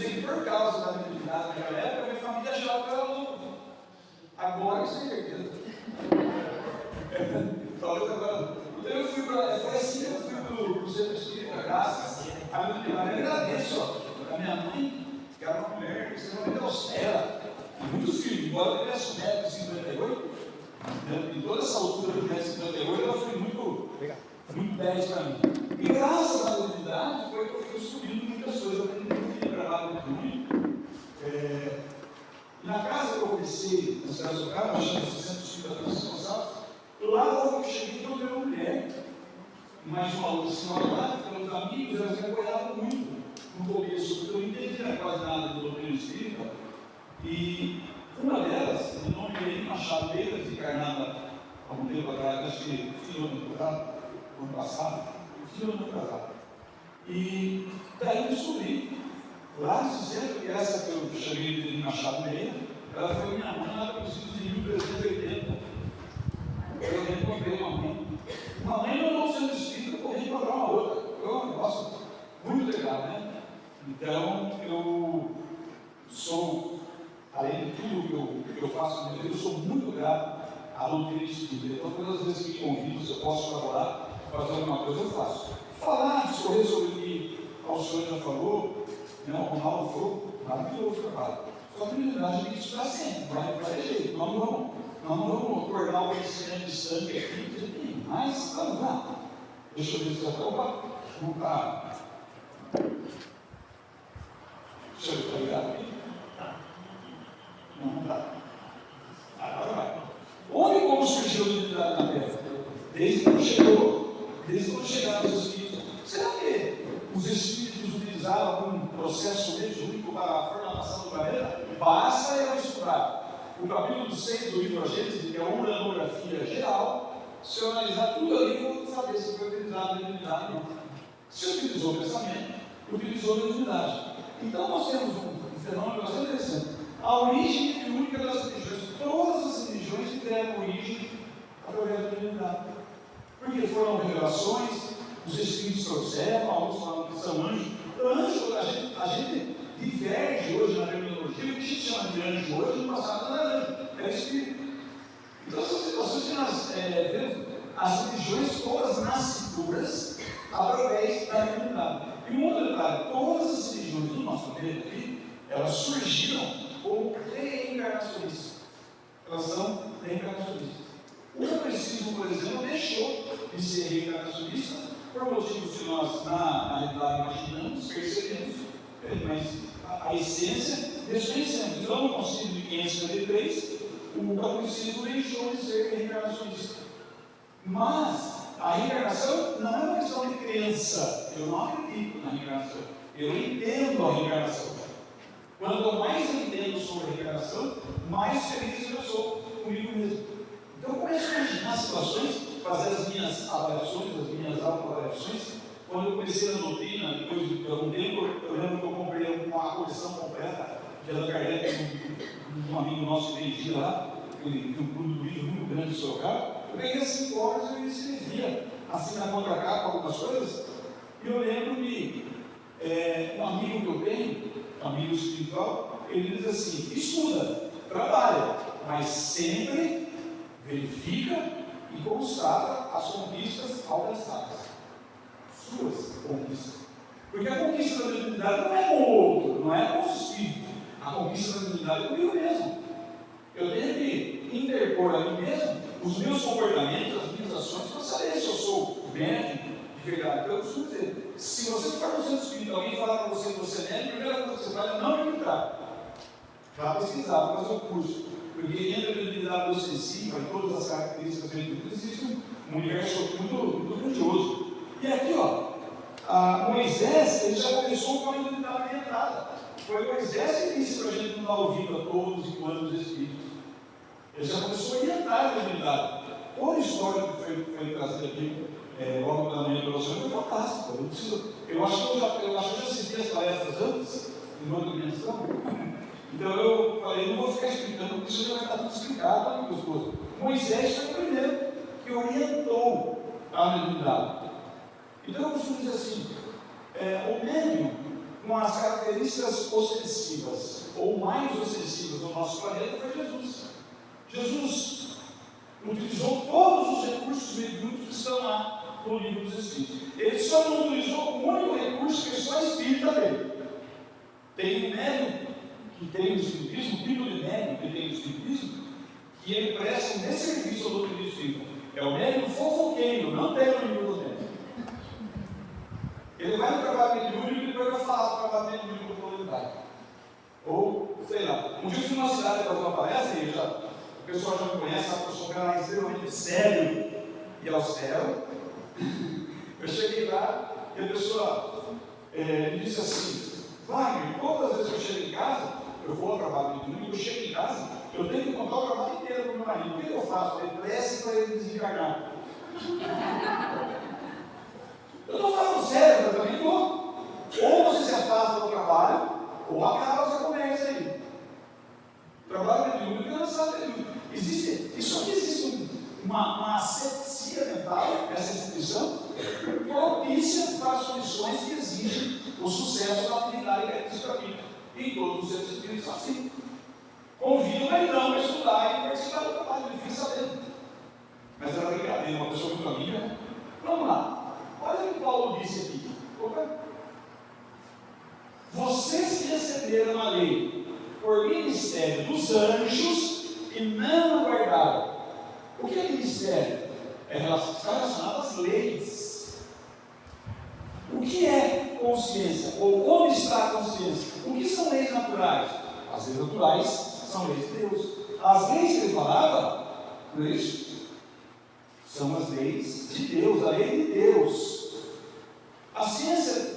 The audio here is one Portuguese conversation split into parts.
Inclusive, por causa da mediunidade naquela época, minha família achava que eu era louco. Agora, isso é certeza. Falou agora. Então, eu fui para. Foi assim que eu fui para o centro espírita, graças a minha mãe. Eu agradeço a minha mãe, que era uma mulher extremamente austera, muito firme. Embora eu tivesse 1,58 m, em toda essa altura de 1,58 m, ela foi muito 10 para mim. E graças à mediunidade foi que eu fui descobrindo muitas coisas. Eu aprendi muito gravado muito. Na casa que eu comecei, na cidade do Carmo, chama-se Centro Espírita Francisco Gonçalves, lá logo que eu cheguei, eu vi uma mulher, mais uma outra senhora lá, pelos amigos, elas me apoiavam muito no começo, porque eu não entendia quase nada do doutrina espírita. E uma delas, o nome de Machado Beira, desencarnada há um tempo atrás, acho que filho do ano passado, e daí eu descobri, lá no centro, que essa que eu chamei de Machado Beira, ela foi minha mãe lá para os anos de 1380. Eu reencontrei uma mãe. Uma mãe não sendo espírita, eu corri para uma outra. Foi um negócio muito legal, né? Então, eu sou, além de tudo que eu faço na minha vida, eu sou muito grato à doutrina espírita. Então, todas as vezes que me convidam, se eu posso colaborar, fazer alguma coisa, eu faço. Falar, discorrer sobre o que o senhor já falou, não, o Ronaldo foi maravilhoso trabalho. Só que a gente tem que estudar sempre, vai ter jeito, não vamos tornar o conhecimento distante aqui, mas vamos lá. Deixa eu ver se já está. Opa, não está. Deixa eu ver, está ligado aqui? Não está. Agora vai. Onde e como surgiu a unidade na Terra? Desde quando chegaram os Espíritos. Será que os Espíritos utilizaram algum processo mediúnico para a formação do planeta? Basta eu estudar o capítulo 6 do livro Gênesis, que é uma uranografia geral. Se eu analisar tudo ali, eu vou saber se foi utilizado a mediunidade ou não. Se utilizou o pensamento, utilizou a mediunidade. Então nós temos um fenômeno bastante interessante. A origem única das religiões. Todas as religiões tiveram origem através da mediunidade. Porque foram revelações, os Espíritos trouxeram, alguns falam que são anjos. Anjo, a gente diverge hoje na terminologia, o que a gente chama de anjo hoje, no passado não era anjo, era espírito. Então, essas situações que nós vemos, as religiões todas nascidas através da mediunidade. E um outro detalhe, todas as religiões do nosso planeta aqui, elas surgiram como reencarnacionistas. Elas são reencarnacionistas. O progressismo, por exemplo, deixou de ser reencarnacionista por motivos que nós, na realidade, imaginamos, percebemos, mas a essência desconhecemos. Então, no Concílio de 553, o catolicismo deixou de ser reencarnacionista. Mas a reencarnação não é uma questão de crença. Eu não acredito na reencarnação. Eu entendo a reencarnação. Quanto mais eu entendo sobre a reencarnação, mais feliz eu sou comigo mesmo. Então, eu começo a imaginar situações, fazer as minhas avaliações, as minhas autoavaliações. Quando eu comecei a doutrina, depois de algum tempo, eu lembro que eu comprei uma coleção completa de Allan Kardec, um amigo nosso que dirigia lá, que tem um clube do livro muito grande de Sorocaba. Eu peguei as 5 horas e eu escrevia, assim na contracapa, algumas coisas. E eu lembro que um amigo que eu tenho, um amigo espiritual, ele diz assim: estuda, trabalha, mas sempre verifica e constata as conquistas alcançadas. Suas conquistas. Porque a conquista da mediunidade não é com o outro, não é com os espíritos. A conquista da mediunidade é comigo mesmo. Eu tenho que interpor a mim mesmo os meus comportamentos, as minhas ações, para saber se eu sou médico de verdade. Então eu costumo dizer, se você for no centro espírita, alguém falar para você que você é médico, a primeira coisa que você faz é não perguntar. Vá pesquisar, vá fazer o curso. Porque entre a mediunidade ostensiva e todas as características mediúnicas, existe um universo muito grandioso. E aqui, Moisés, ele já começou com a mediunidade orientada. Foi Moisés que disse para a gente não dar ouvido a todos e quando os espíritos. Ele já começou a orientar a mediunidade. Toda a história que foi trazida aqui, logo da manhã pela senhora, foi fantástica. Eu acho que eu já assisti as palestras antes, em outra dimensão. Então eu falei, não vou ficar explicando, porque isso já vai estar tudo explicado, meus esposos. Moisés foi o primeiro que orientou a mediunidade. Então eu costumo dizer assim, o médium, com as características ostensivas, ou mais ostensivas do nosso planeta, foi Jesus. Jesus utilizou todos os recursos mediúnicos que estão lá no livro dos Espíritos. Ele só não utilizou o único recurso que só espírita dele. Tem um médium que tem o Espiritismo, o tipo de médium que tem o Espiritismo, que ele presta um desserviço ao doutrina espírita. É o médium fofoqueiro, não tem o livro do médium. Ele vai no trabalho mediúnico e depois vai falar do trabalho mediúnico do voluntário. Ou, sei lá, um dia eu fui numa cidade para fazer uma palestra e o pessoal já me conhece, sabe que eu sou um cara extremamente sério e austero. Eu cheguei lá e a pessoa me disse assim: Wagner, todas as vezes que eu chego em casa, eu vou ao trabalho mediúnico, eu chego em casa, eu tenho que contar o trabalho inteiro para o meu marido. O que eu faço? Eu prece para ele desencarnar. Eu estou falando sério, eu também estou. Ou você se afasta do trabalho, ou acaba essa conversa aí. O trabalho mediúnico é lançado mediúnico. Isso aqui existe uma asepsia mental, essa instituição, propícia para as condições que exigem o sucesso da atividade que é isso aqui. E todos os seus espíritos assim. Convido ele não para estudar e participar do trabalho, ele fica sabendo. Mas era brincadeira, uma pessoa muito amiga, né? Vamos lá. Olha o que Paulo disse aqui. Opa. Vocês que receberam a lei por ministério dos anjos e não aguardaram. O que é ministério? Está relacionado às leis. O que é consciência? Ou onde está a consciência? O que são leis naturais? As leis naturais são leis de Deus. As leis que ele falava, não é isso? São as leis de Deus, a lei de Deus. A ciência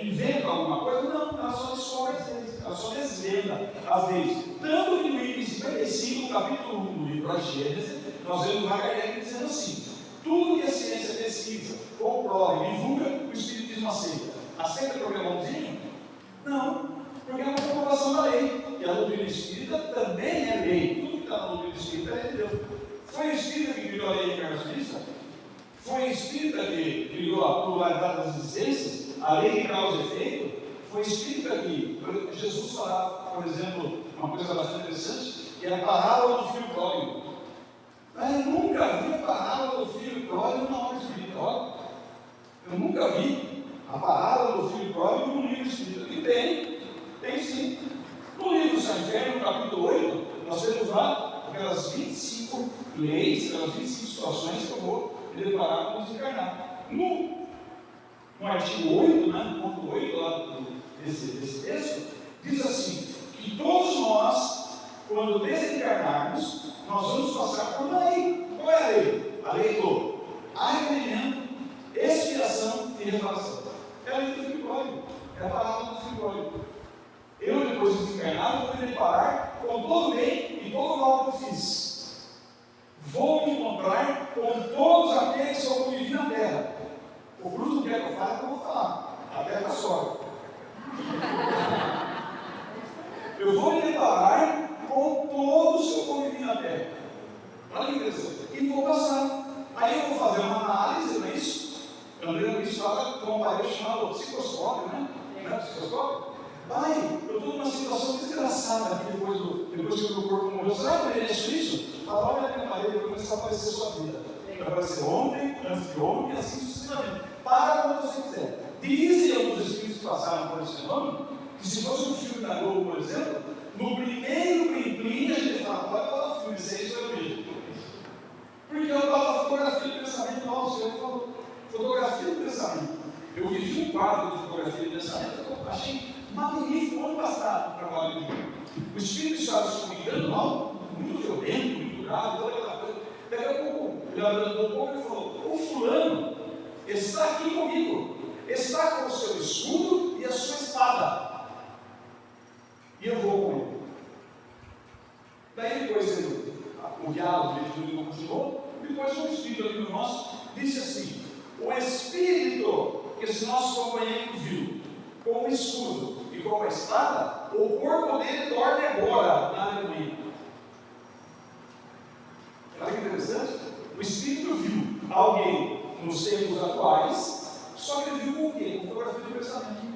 inventa alguma coisa? Não, ela só descobre as leis, ela só desvenda as leis. Tanto que no item 55, capítulo 1 do livro da Gênesis, nós vemos Kardec dizendo assim: tudo que a ciência pesquisa, comprova e divulga, o Espiritismo aceita. Aceita porque é bonzinho? Não, porque é uma comprovação da lei. E a doutrina espírita também é lei. Tudo que está na doutrina espírita é lei de Deus. Foi o espírita que criou a lei encarnacionista? Foi o espírita que criou a pluralidade das existências, a lei de causa e efeito? Foi o espírita que Jesus falava, por exemplo, uma coisa bastante interessante, que é a parábola do filho pródigo. Eu nunca vi a parábola do filho pródigo na obra espiritual. Eu nunca vi a parábola do filho pródigo no livro espírita. E tem sim. No livro do Céu e Inferno, no capítulo 8, nós temos lá aquelas 25 leis, aquelas 25 situações que eu vou me deparar com desencarnar. No artigo 8, no ponto 8 lá desse texto, diz assim: que todos nós, quando desencarnarmos, nós vamos passar por uma lei. Qual é a lei? A lei do arrependimento, expiação e reparação. É a lei do filho pródigo, é a palavra do filho pródigo. Eu, depois de desencarnar, vou me deparar com todo o bem e todo o mal que eu fiz. Vou me encontrar com todos aqueles que eu convivi na terra. O Bruno não quer que eu fale, então eu vou falar. A terra sogra. Eu vou me deparar com todos que eu convivi na terra. Olha que interessante. E vou passar. Aí eu vou fazer uma análise, não é isso? André Luiz fala com um aparelho chamado psicoscópio, né? Psicoscópio. Pai, eu estou numa situação desgraçada aqui depois que o meu corpo morreu. Será que eu mereço isso? Fala, olha aqui na parede, vai começar a aparecer a sua vida. Vai aparecer ontem, antes de ontem, e assim sucessivamente. Para quando você quiser. Dizem alguns espíritos que passaram por esse fenômeno, que se fosse um filme da Globo, por exemplo, no primeiro plim-plim a gente fala, olha qual é o filme, isso é o mesmo. Porque eu falo fotografia do pensamento, nossa, eu falo fotografia do pensamento. Eu vivi um quadro de fotografia do pensamento, eu achei magnífico ano passado o trabalho de mim. O espírito estava se comunicando algo muito violento, muito grave, toda aquela coisa. Daqui a pouco, ele abriu um pouco e falou: o fulano está aqui comigo, está com o seu escudo e a sua espada. E eu vou com ele. Daí depois o diálogo de não continuou, depois um espírito aqui no nosso disse assim: o espírito que esse nosso companheiro viu com o escudo e com a espada, o corpo dele dorme agora na aleluia. Olha que interessante. O espírito viu alguém nos tempos atuais, só que ele viu com o quê? Com fotografia de pensamento.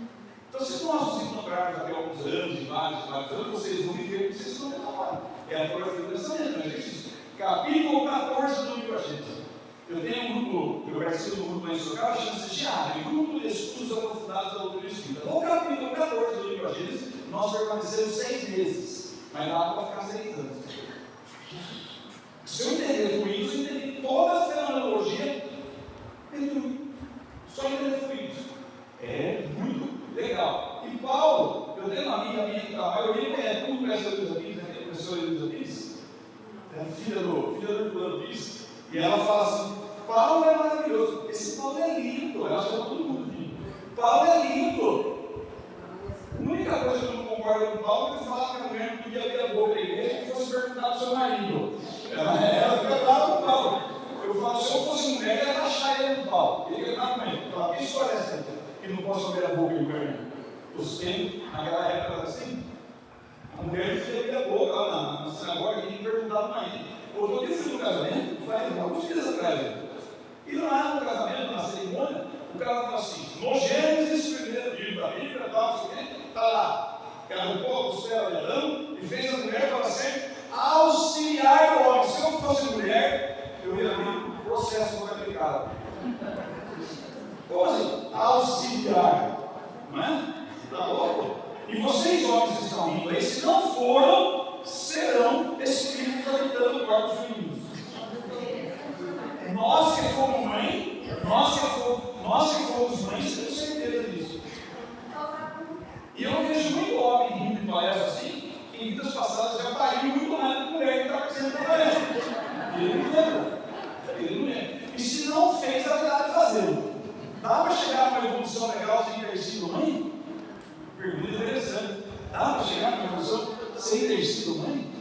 Então, se nós nos encontrarmos até alguns anos, e vários anos, vocês vão viver o que vocês estão trabalhando. É a prova do pensamento, não é isso? Capítulo 14 do livro Gênesis. Eu tenho um grupo, eu participo do grupo lá em Sorocaba, chama-se Diário, Grupo de Estudos Aprofundados da Doutrina Espírita. No capítulo 14 do livro Gênesis, nós permanecemos 6 meses, mas dá para ficar 6 anos. Se eu entender fluidos, eu entendi toda a fenomenologia, só entender fluidos. É muito legal. E Paulo, eu tenho uma amiga minha, a maioria conhece, como conhece a Luísa Pires, né? A professora Luísa Pires, é filha do Plano Pires, e ela fala assim: Paulo é maravilhoso, esse Paulo é lindo, ela chama todo mundo lindo. Paulo é lindo. A única coisa que eu não concordo com Paulo é que fala que a mulher não podia abrir a boca da igreja e fosse perguntar do seu marido. Ela fica brava com o Paulo. Eu falo, se eu fosse mulher, eu ia taxar ele do Paulo. Ele ia ficar com ele. Eu falo, que história é essa? Que não posso abrir a boca do caminho. Os tempos, naquela época era assim. A mulher não podia abrir a boca lá na sinagoga e perguntava para ele. Outro dia eu fui no casamento, faz alguns dias atrás. E lá no casamento, na cerimônia, o cara fala assim: no Gênesis, primeiro livro da Bíblia, está lá, que arrancou a costela de Adão e fez a mulher para ser auxiliar do homem. Se eu fosse mulher, eu ia abrir um processo contra aquele cara. Como assim? Auxiliar. Não é? Está louco? E vocês, homens que estão indo aí, se não foram, serão espíritos habitando corpos femininos. Nós que fomos mãe, nós que fomos mães, temos certeza disso. E eu vejo muito homem rindo em palestra assim, que em vidas passadas já pariu muito mais do que mulher que está crescendo na palestra. Ele não lembra. E se não fez, ela vai de fazê-lo. Dá para chegar a uma evolução legal sem ter sido mãe? Pergunta interessante. Dá para chegar a uma evolução sem ter sido mãe?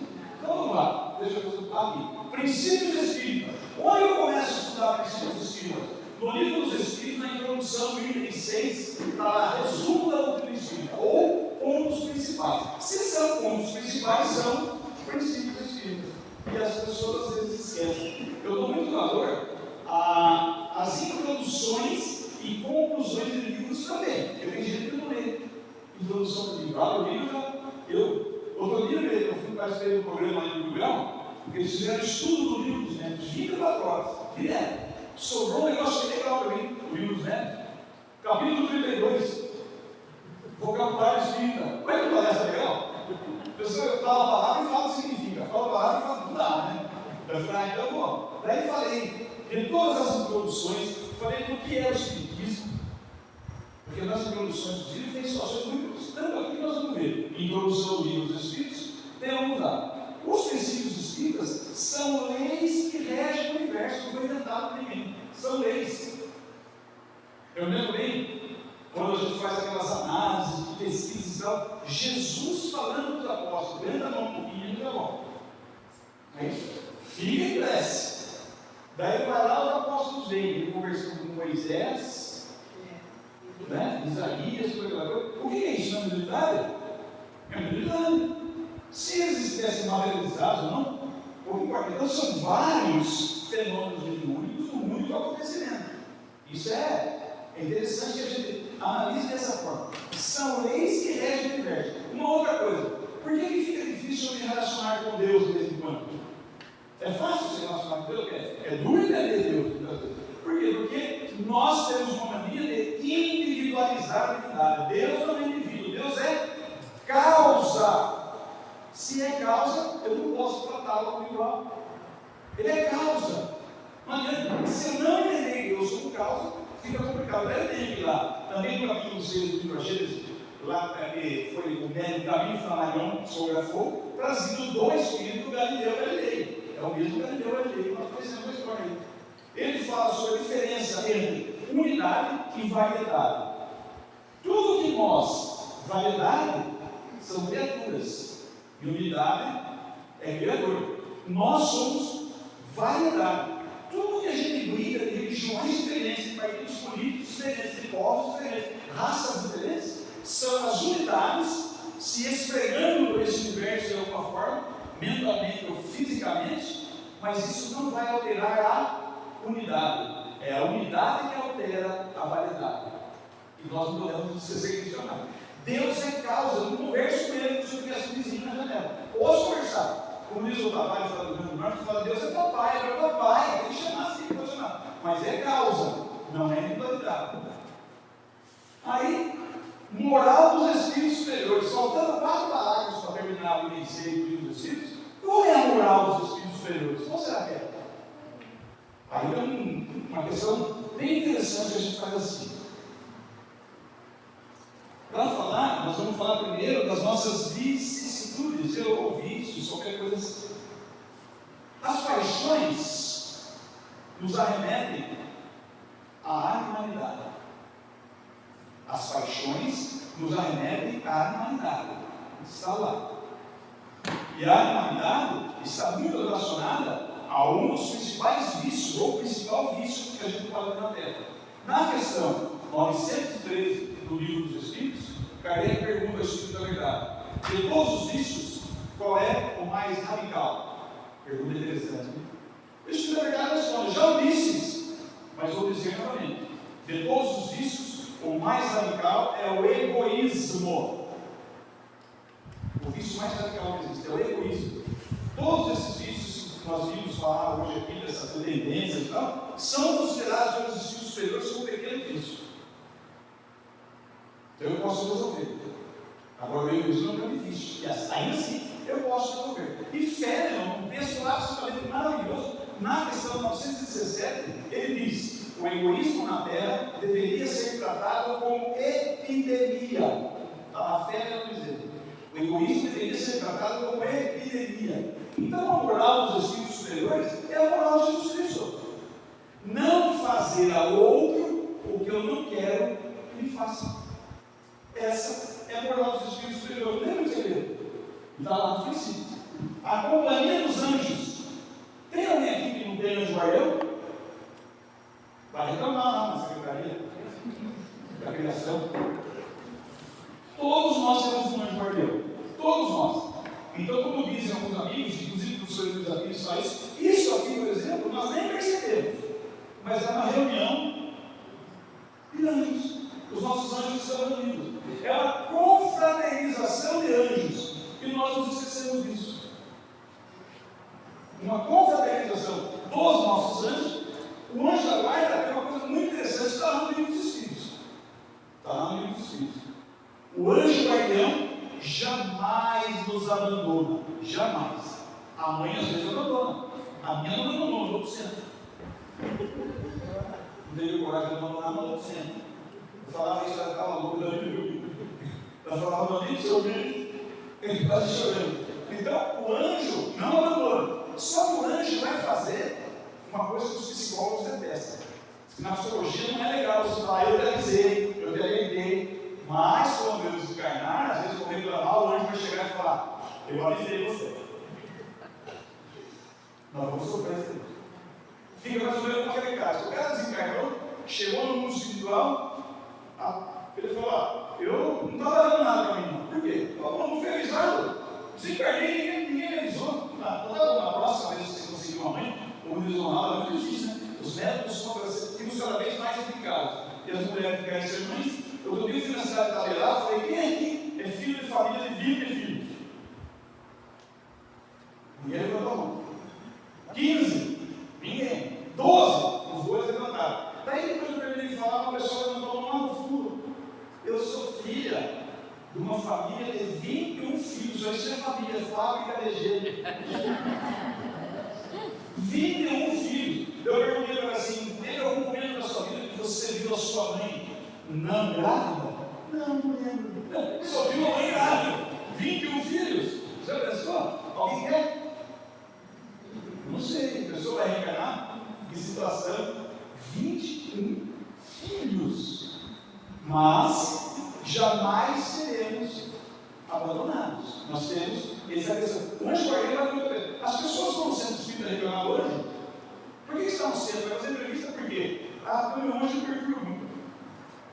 Então vamos lá, deixa eu estudar aqui. Princípios espíritas. Onde eu começo a estudar princípios espíritas? No livro dos Espíritos, na introdução do item 6, está lá, resumo da doutrina espírita, ou pontos principais. Se são pontos principais, são princípios espíritas. E as pessoas às vezes esquecem. Eu dou muito valor às introduções e conclusões de livros também. Eu tenho gente que não lê introdução do livro. Outro dia eu fui participar do programa ali do Grão, porque eles fizeram estudo do livro dos Netos, 24 horas, direto. Sobrou um negócio legal para mim, o livro dos Netos. Capítulo 32, vocabulário espírita. Como é que parece legal? A pessoa fala a palavra e fala o que significa. Fala a palavra e fala, não dá, né? Eu falei, então, bom. Daí falei, em todas as introduções, falei do que é o espiritismo. Porque nas introduções dos livros tem situações muito tanto aqui que nós vamos ver. Introdução do livro dos Espíritos, temos lá. Os princípios espíritas são leis que regem o universo, não foi inventado por ninguém. São leis. Eu lembro bem, quando a gente faz aquelas análises, pesquisas e tal, Jesus falando dos apóstolos, levanta a mão um pouquinho e mão. Fica em prece. Daí vai lá, os apóstolos vêm, ele conversando com Moisés, né? Isaías, o que é isso? Não é mediunidade? É mediunidade. Se eles estivessem materializados ou não, pouco importa. Então são vários fenômenos mediúnicos, muito acontecimento. Isso é interessante que a gente analise dessa forma. São leis que regem o universo. Uma outra coisa, por que fica difícil me relacionar com Deus de vez em quando? É fácil se relacionar com Deus? É duro entender Deus. Por quê? Porque nós temos uma mania de individualizar a divindade. Deus não é indivíduo, Deus é causa. Se é causa, eu não posso tratá-lo como igual. Ele é causa. Não adianta. Se eu não entender Deus como causa, fica complicado. Daí tem que ir lá, também no capítulo 6 do livro Gênesis, lá que foi o médico Gabriel Flammarion, psicografou, trazido do espírito do Galileu Galilei. É o mesmo Galileu Galilei, nós conhecemos a história aí. Ele fala sobre a diferença entre unidade e variedade. Tudo que nós, variedade, são criaturas. E unidade é criador. Nós somos variedade. Tudo que a gente briga de religiões diferentes, de partidos políticos diferentes, de povos diferentes, raças diferentes, são as unidades se esfregando por esse universo de alguma forma, mentalmente ou fisicamente, mas isso não vai alterar a unidade. É a unidade que altera a variedade. E nós não podemos ser questionados. Deus é causa. Eu não converso com ele sobre as vizinhas na janela. Posso conversar. Como diz o Tavares lá do Rio Grande do Norte, fala: Deus é papai, é meu papai, tem que chamar assim, pode chamar. Mas é causa, não é individualidade. Aí, moral dos espíritos superiores, faltando 4 parágrafos para terminar o iniciei do livro dos espíritos. Qual é a moral dos espíritos superiores? Qual será que é? Aí é uma questão bem interessante que a gente faz assim. Para falar, nós vamos falar primeiro das nossas vicissitudes, ou vícios, qualquer coisa assim. As paixões nos arremetem à animalidade. As paixões nos arremetem à animalidade. Está lá. E a animalidade está muito relacionada a um dos principais vícios, ou o principal vício que a gente fala na Terra. Na questão 913 do Livro dos Espíritos, Kardec pergunta ao Espírito da Verdade: de todos os vícios, qual é o mais radical? Pergunta interessante, né? O Espírito da Verdade responde: já o disses, mas vou dizer novamente: de todos os vícios, o mais radical é o egoísmo. O vício mais radical que existe é o egoísmo. Todos esses vícios que nós vimos falar hoje aqui, dessas tendências e tal, são considerados pelos espíritos superiores como pequeno vício. Então eu posso resolver. Agora o egoísmo não é difícil. E ainda assim eu posso resolver. E Fénelon, um texto absolutamente maravilhoso, na questão 917, ele diz: o egoísmo na Terra deveria ser tratado como epidemia. A Fénelon dizendo: o egoísmo deveria ser tratado como epidemia. Então a moral dos espíritos superiores é a moral de Jesus Cristo. Não fazer ao outro o que eu não quero que me faça. Essa é a moral dos espíritos superiores. Lembra de segredo? Está lá no princípio. A companhia dos anjos. Tem alguém aqui que não tem anjo guardião? Vai reclamar lá na secretaria da criação. Todos nós temos um anjo guardião. Todos nós. Então, como dizem alguns amigos, inclusive o professor dos amigos faz isso aqui, por exemplo, nós nem percebemos. Mas é uma reunião de anjos. Os nossos anjos estão reunidos. É uma confraternização de anjos. E nós nos esquecemos disso. Uma confraternização dos nossos anjos. O anjo da guarda é uma coisa muito interessante, está lá no livro dos Espíritos. Está lá no livro dos Espíritos. O anjo guardião jamais nos abandona. Jamais. A mãe às vezes abandona. A minha não abandonou, mandou para o centro. Não teve coragem de abandonar, mandou para o centro. Eu falava isso, ela estava louca, ela falava: não, nem seu bem, ele está chorando. Então, o anjo não abandona. Só que o anjo vai fazer uma coisa que os psicólogos detestam. Na psicologia não é legal você falar: eu te avisei, eu te avisei. Mas quando eu desencarnar, às vezes eu vou reclamar, o anjo vai chegar e falar: eu avisei você. Nós vamos sofrer isso. Fica mais ou menos como aquele caso. O cara desencarnou, chegou no mundo espiritual. Ele falou: eu não estava dando nada para mim, não. Por quê? Eu não fui avisado. Desencarnei, ninguém me avisou. Na próxima vez que você conseguir uma mãe, como diz o Ronaldo, é muito difícil, né? Os médicos são cada vez mais eficazes. E as mulheres que querem ser mães, eu estou bem financiado da Italia, falei: quem aqui é filho de família de 20 filhos? Ninguém levantou a mão. 15? Ninguém. 12? Os dois levantaram. Daí depois eu terminei de falar, uma pessoa levantou a mão lá no fundo. Eu sou filha de uma família de 21 filhos. Isso é família, fábrica de gênero. 21 filhos. Eu perguntei para ela assim: teve algum momento da sua vida que você viu a sua mãe não grávida? Não lembro. Só viu a mãe grávida. 21 filhos. Você pensou? Alguém quer? Não sei. A pessoa vai reencarnar em situação 21 filhos. Mas jamais seremos abandonados. Nós temos essa questão. O anjo guardião vai muito. As pessoas vão sendo espíritas reclamar hoje. Por que estão sendo? Vai fazer entrevista por quê? O meu anjo perfil muito.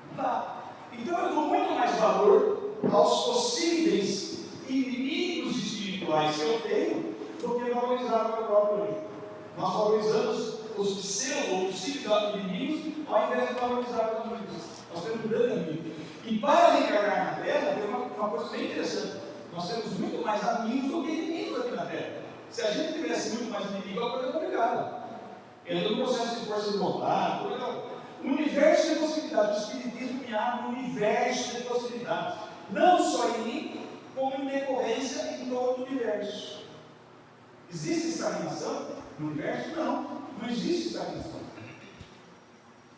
Não dá. Então eu dou muito mais valor aos possíveis inimigos espirituais que eu tenho do que valorizar o meu próprio anjo. Nós valorizamos os pseudo ou possíveis inimigos ao invés de valorizar os amigos. Nós temos um grande amigo. E para reencarnar na Terra, tem uma coisa bem interessante. Nós temos muito mais amigos do que inimigos aqui na Terra. Se a gente tivesse muito mais inimigos, a coisa é complicada. Entra no processo de força de vontade, um universo de possibilidades. O Espiritismo me abre um universo de possibilidades. Não só em mim, como em decorrência em todo o universo. Existe estagnação no universo? Não existe estagnação.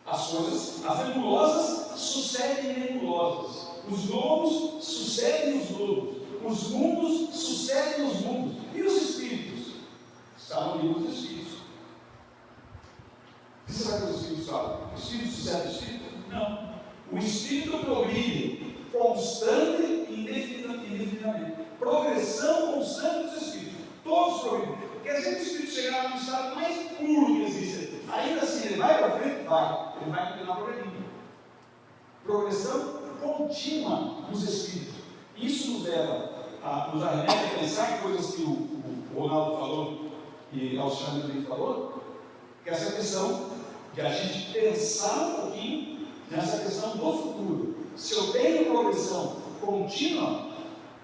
As coisas, as nebulosas sucedem nebulosas. Os globos sucedem os globos. Os mundos sucedem os mundos. E os espíritos? Estavam livres dos espíritos. O que será que os espíritos falam? O espírito sucede o espírito? Não. O espírito progride constante e indefinidamente. Progressão constante dos espíritos. Todos progridem. Quer dizer que o espírito chegará no estado mais puro que existe. Ainda assim, ele vai para frente? Vai. Ele vai continuar progredindo. Progressão contínua nos espíritos. Isso nos arremete a pensar em coisas que o Ronaldo falou e o Alexandre também falou, que é essa questão de a gente pensar um pouquinho nessa questão do futuro. Se eu tenho progressão contínua,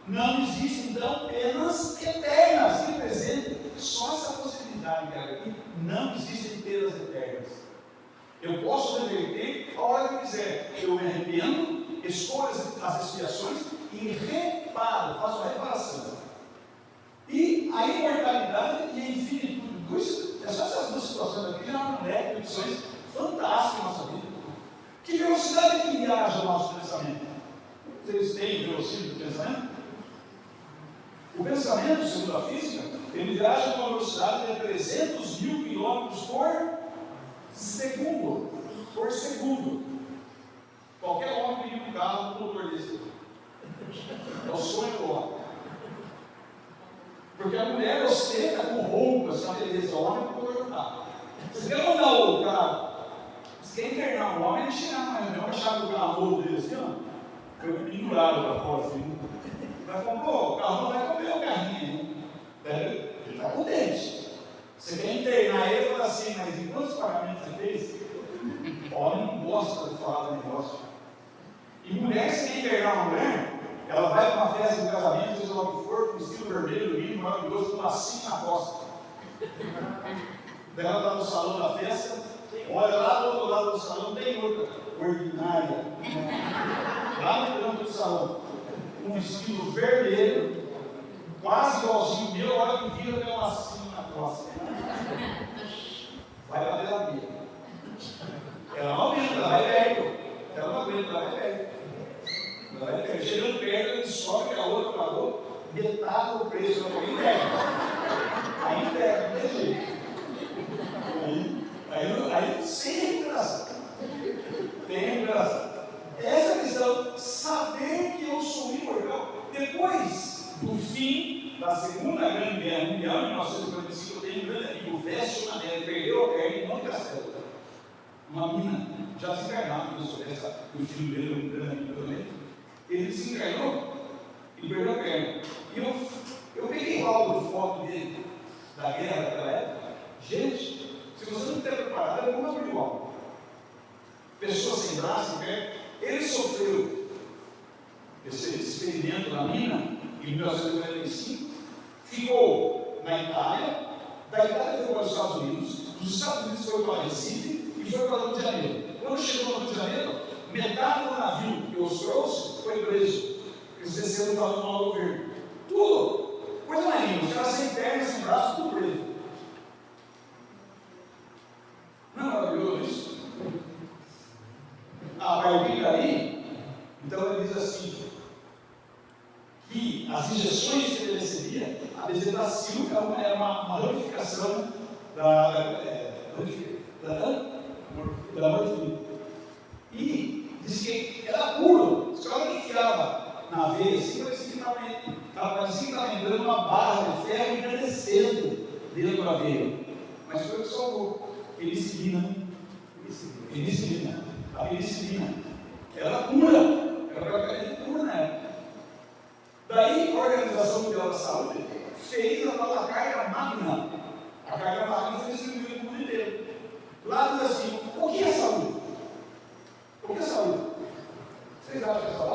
não existe então penas eternas de presente. Só essa possibilidade que aqui, não existem penas eternas. Eu posso reverter a hora que eu quiser. Eu me arrependo, escolho as expiações e reparo, faço a reparação. E a imortalidade e a infinitude. É só essas duas situações aqui, já é uma leque de opções fantásticas na nossa vida. Que velocidade que viaja o nosso pensamento? Vocês têm velocidade do pensamento? O pensamento, segundo a física, ele viaja com uma velocidade de 300 mil quilômetros por segundo. Por segundo. Qualquer homem que liga um carro com um motor desse. É o sonho do homem. Porque a mulher ostenta com roupas, com a beleza. O homem com o motor do carro. Você quer mandar o carro? Você quer internar o homem, ele chega na reunião, a chave do carro novo dele assim, ó. Foi pendurado para fora assim. Vai comprar o carro, não vai comer o carrinho. Ele está contente. Você quer internar ele e fala assim, mas em quantos pagamentos você fez? O homem não gosta de falar do negócio. E mulher, se quer internar uma mulher, ela vai para uma festa de casamento, seja lá o que for, com estilo vermelho, lindo, maravilhoso, com um lacinho na costa. Daí ela está no salão da festa, olha lá do outro lado do salão, tem outra ordinária. Lá no canto do salão, um vestido vermelho, quase igualzinho meu, olha que vira, tem um lacinho na costa. Vai bater a vida. Ela não aguenta, ela vai perto. Ela não aguenta, ela vai perto. Ela vai perto. Chegando perto, ela descobre que a outra pagou metade do preço. Ela foi interna. Aí interna, não tem jeito. Aí sem recuperação. Tem recuperação. Essa questão, saber que eu sou imortal. Depois do fim da Segunda Grande Guerra Mundial, em 1945, eu tenho um grande amigo, o Vécio Manelli, perdeu a perna em Monte Castelo. Uma mina, já desencarnado, o filho dele, um grande amigo também. Ele desencarnou e perdeu a perna. E eu peguei o álbum de foto dele, da guerra daquela época. Gente, se você não estiver preparado, eu vou abrir o álbum. Pessoa sem braço, sem perna. Ele sofreu esse ferimento na mina em 1945, ficou na Itália, da Itália foi para os Estados Unidos, dos Estados Unidos foi para Recife e foi para o Rio de Janeiro. Quando chegou no Rio de Janeiro, metade do navio que os trouxe foi preso. Eles desceram falando mal do governo. Tudo! Coisa mais linda, os caras sem perna, sem braço, tudo preso. Não é maravilhoso isso? A partir daí, então ele diz assim, que as injeções que ele recebia, a bezetacil era uma ramificação da morfina. E diz que era puro. Os caras enfiavam na veia assim, parecia que estava entrando uma barra de ferro engrandecendo dentro da veia. Mas foi o que salvou. Penicilina. A penicilina. Era pura. Era praticamente pura na época. Daí a Organização Mundial da Saúde fez a tal carga magna. A carga magna foi distribuída no mundo inteiro. Lá diz assim, o que é saúde? O que é saúde? Vocês acham que é saúde?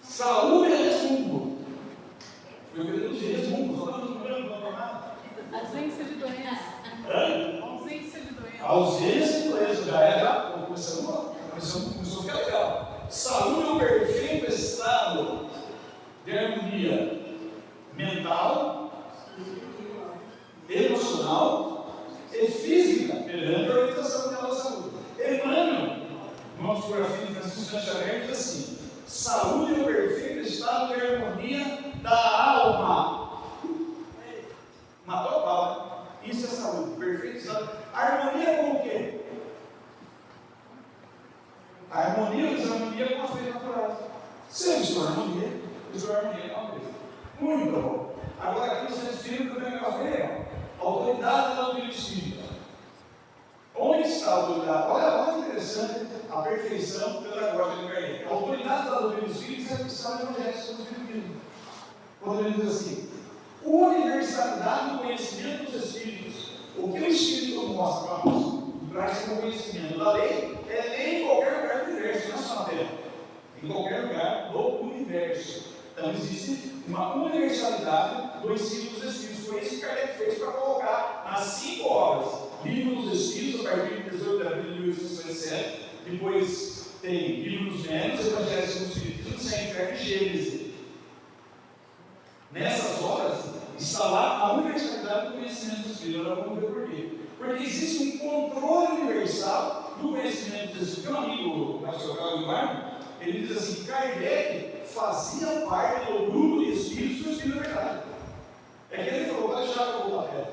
Saúde é resmungo. Eu queria dizer resmungo, só não estou nada. Ausência de doença. Ausência de doença. Ausência de doença, já era. Começou a ficar legal. Saúde é o perfeito estado de harmonia mental, emocional e física perante a organização da nossa saúde. Emmanuel, numa fotografia de Francisco Xavier, diz assim: saúde é o perfeito estado de harmonia da alma. Matou a pau. Isso é saúde, perfeito estado. Harmonia com o quê? A harmonia e desarmonia com as leis naturais. Se eu estou harmonia, desarmonia é uma coisa. Muito bom. Agora aqui no Centro Espírita tem um negócio bem legal. Autoridade da doutrina espírita. Onde está a autoridade? Olha que interessante a perfeição pedagógica do Kardec. A autoridade da doutrina espírita está no Evangelho segundo o Espiritismo. Quando ele diz assim: universalidade do conhecimento dos Espíritos. O que o Espírito mostra para nós, traz como conhecimento da lei, é lei em qualquer lugar do universo, não é só na Terra. Em qualquer lugar do universo. Então existe uma universalidade do ensino dos Espíritos. Foi isso que Kardec fez para colocar nas 5 obras: Livro dos Espíritos, a partir de 18 de abril de 1857, depois tem Livro dos Médiuns, Evangelho segundo o Espiritismo, Sem Inferno e Gênese. Nessas obras está lá a universalidade do conhecimento dos Espíritos. Agora vamos ver por quê. Porque existe um controle universal do conhecimento dos Espíritos. Tem um amigo, o pastor Carlos Eduardo, ele diz assim: Kardec fazia parte do grupo de Espíritos do Espírito da Verdade. É que ele falou: pode deixar que eu vou lá perto.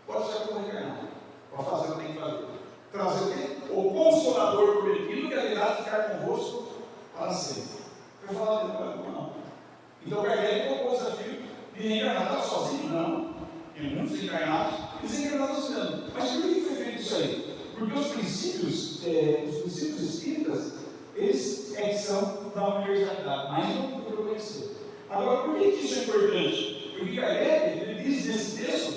Pode deixar que eu vou reencarnar. Para fazer o que tem que fazer. Trazer o quê? O Consolador prometido que haverá de ficar convosco para sempre. Eu falava dele, não. Então Kardec colocou o desafio de reencarnar. Estava sozinho? Não. Tem muitos encarnados e desencarnados mesmo. Mas por que foi feito isso aí? Porque os princípios espíritas, eles que são da universalidade, mas não procurou conhecer. Agora, por que isso é importante? Porque Kardec, ele diz nesse texto,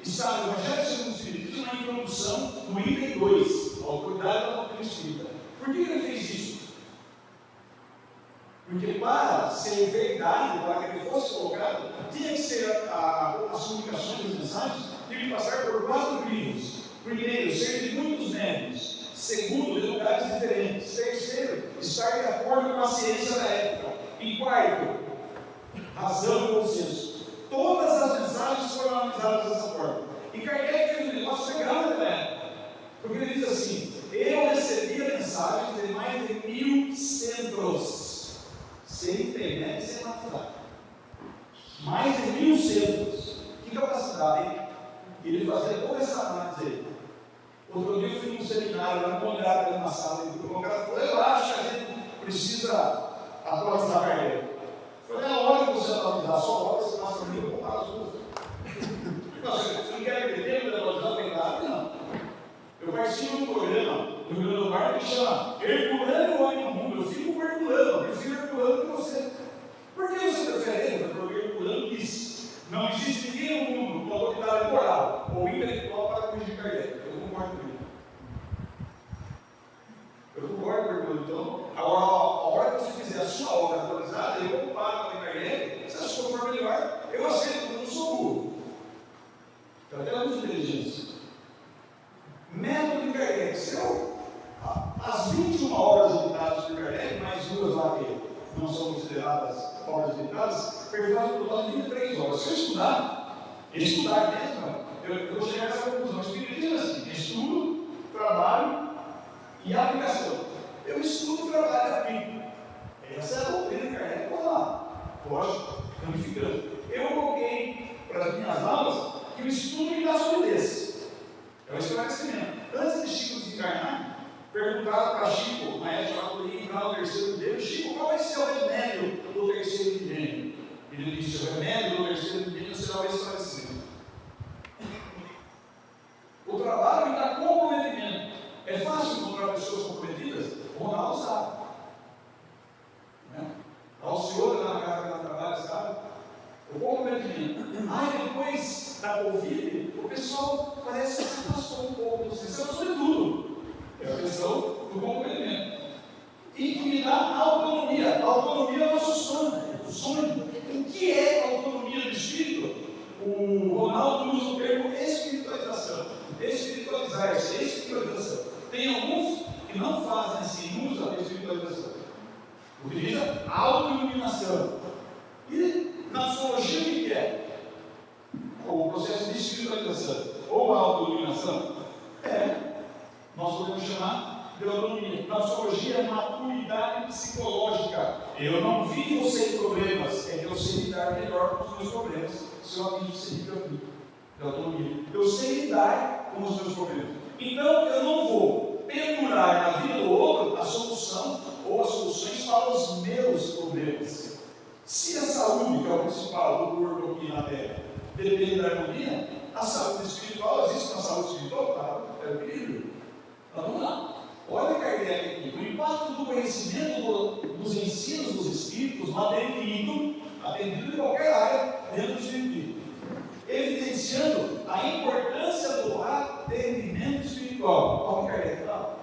está no Evangelho segundo o Espiritismo, na introdução, no item 2, a autoridade da doutrina espírita. Por que ele fez isso? Porque para ser verdade, para que ele fosse colocado, tinha que ser as comunicações e as mensagens, tinha que passar por 4 livros. Primeiro, ser de muitos médios. Segundo, de lugares diferentes. Terceiro, estar de acordo com a ciência da época. E quarto, razão e consenso. Todas as mensagens foram analisadas dessa forma. E Kardec fez um negócio legal naquela época. Porque ele diz assim: eu recebi a mensagem de mais de 1000 centros. Sem internet e sem WhatsApp. Mais de 1000 centros. Que capacidade, hein? E ele fazia toda essa análise aí. Outro dia eu fui num seminário lá no Congresso, numa sala, e o Congresso falou: eu acho que a gente precisa atualizar a carreira. Eu falei: é hora que você atualizar, só hora você passa comigo, eu vou parar as duas. Você não quer perder tempo de atualizar a carreira? Não. Eu participo de um programa do Rio Grande do Norte que chama Herculano o Homem no Mundo. Eu fico com o Herculano, eu prefiro Herculano que você. Por que você prefere ele? Porque o Herculano diz: não existe ninguém no mundo com autoridade moral ou intelectual para corrigir Kardec. Eu concordo com ele. Eu concordo com ele. Então, agora, a hora que você fizer a sua obra atualizada, eu comparo com a Kardec, se a sua for melhor, eu aceito, porque eu não sou burro. Eu até uso inteligência. Método de Kardec. As 21 obras editadas por Kardec, mais 2 lá que não são consideradas obras editadas, perfazem um total de 23 obras. Se eu estudar mesmo, eu vou chegar a essa conclusão. O Espiritismo é assim: estudo, trabalho e aplicação. Eu estudo, trabalho e aplico. Essa é a doutrina de Kardec. Vamos lá. Lógico, ramificando. Eu coloquei para as minhas aulas que o estudo me dá solidez. É o esclarecimento. Antes de Chico desencarnar, perguntaram para Chico, na época lá ia entrar no terceiro milênio: Chico, qual vai ser o remédio do terceiro milênio? Ele disse: o remédio do terceiro milênio será o esclarecimento. O trabalho me dá comprometimento. É fácil encontrar pessoas comprometidas? Ronaldo sabe. A Alcione lá na casa que ela trabalha sabe. O comprometimento. Depois da Covid, o pessoal parece que se afastou um pouco. Você afastou de tudo. É a questão do comprometimento. que não fazem assim uso da espiritualização. Utiliza autoiluminação. E na psicologia o que é? O processo de espiritualização ou autoiluminação nós podemos chamar de autonomia. Na psicologia é maturidade psicológica. Eu não vivo sem problemas, é que eu sei lidar melhor com os meus problemas. Se eu atingo esse nível de autonomia, eu sei lidar com os meus problemas. Então eu não vou pendurar na vida do outro a solução ou as soluções para os meus problemas. Se a saúde, que é o principal do corpo aqui na Terra, depende da harmonia, a saúde espiritual, existe uma saúde espiritual? É o equilíbrio. Vamos lá. Olha Kardec aqui, o impacto do conhecimento dos ensinos dos espíritos atendido em qualquer área dentro do espiritismo, evidenciando a importância do atendimento espiritual. Olha o que Kardec fala.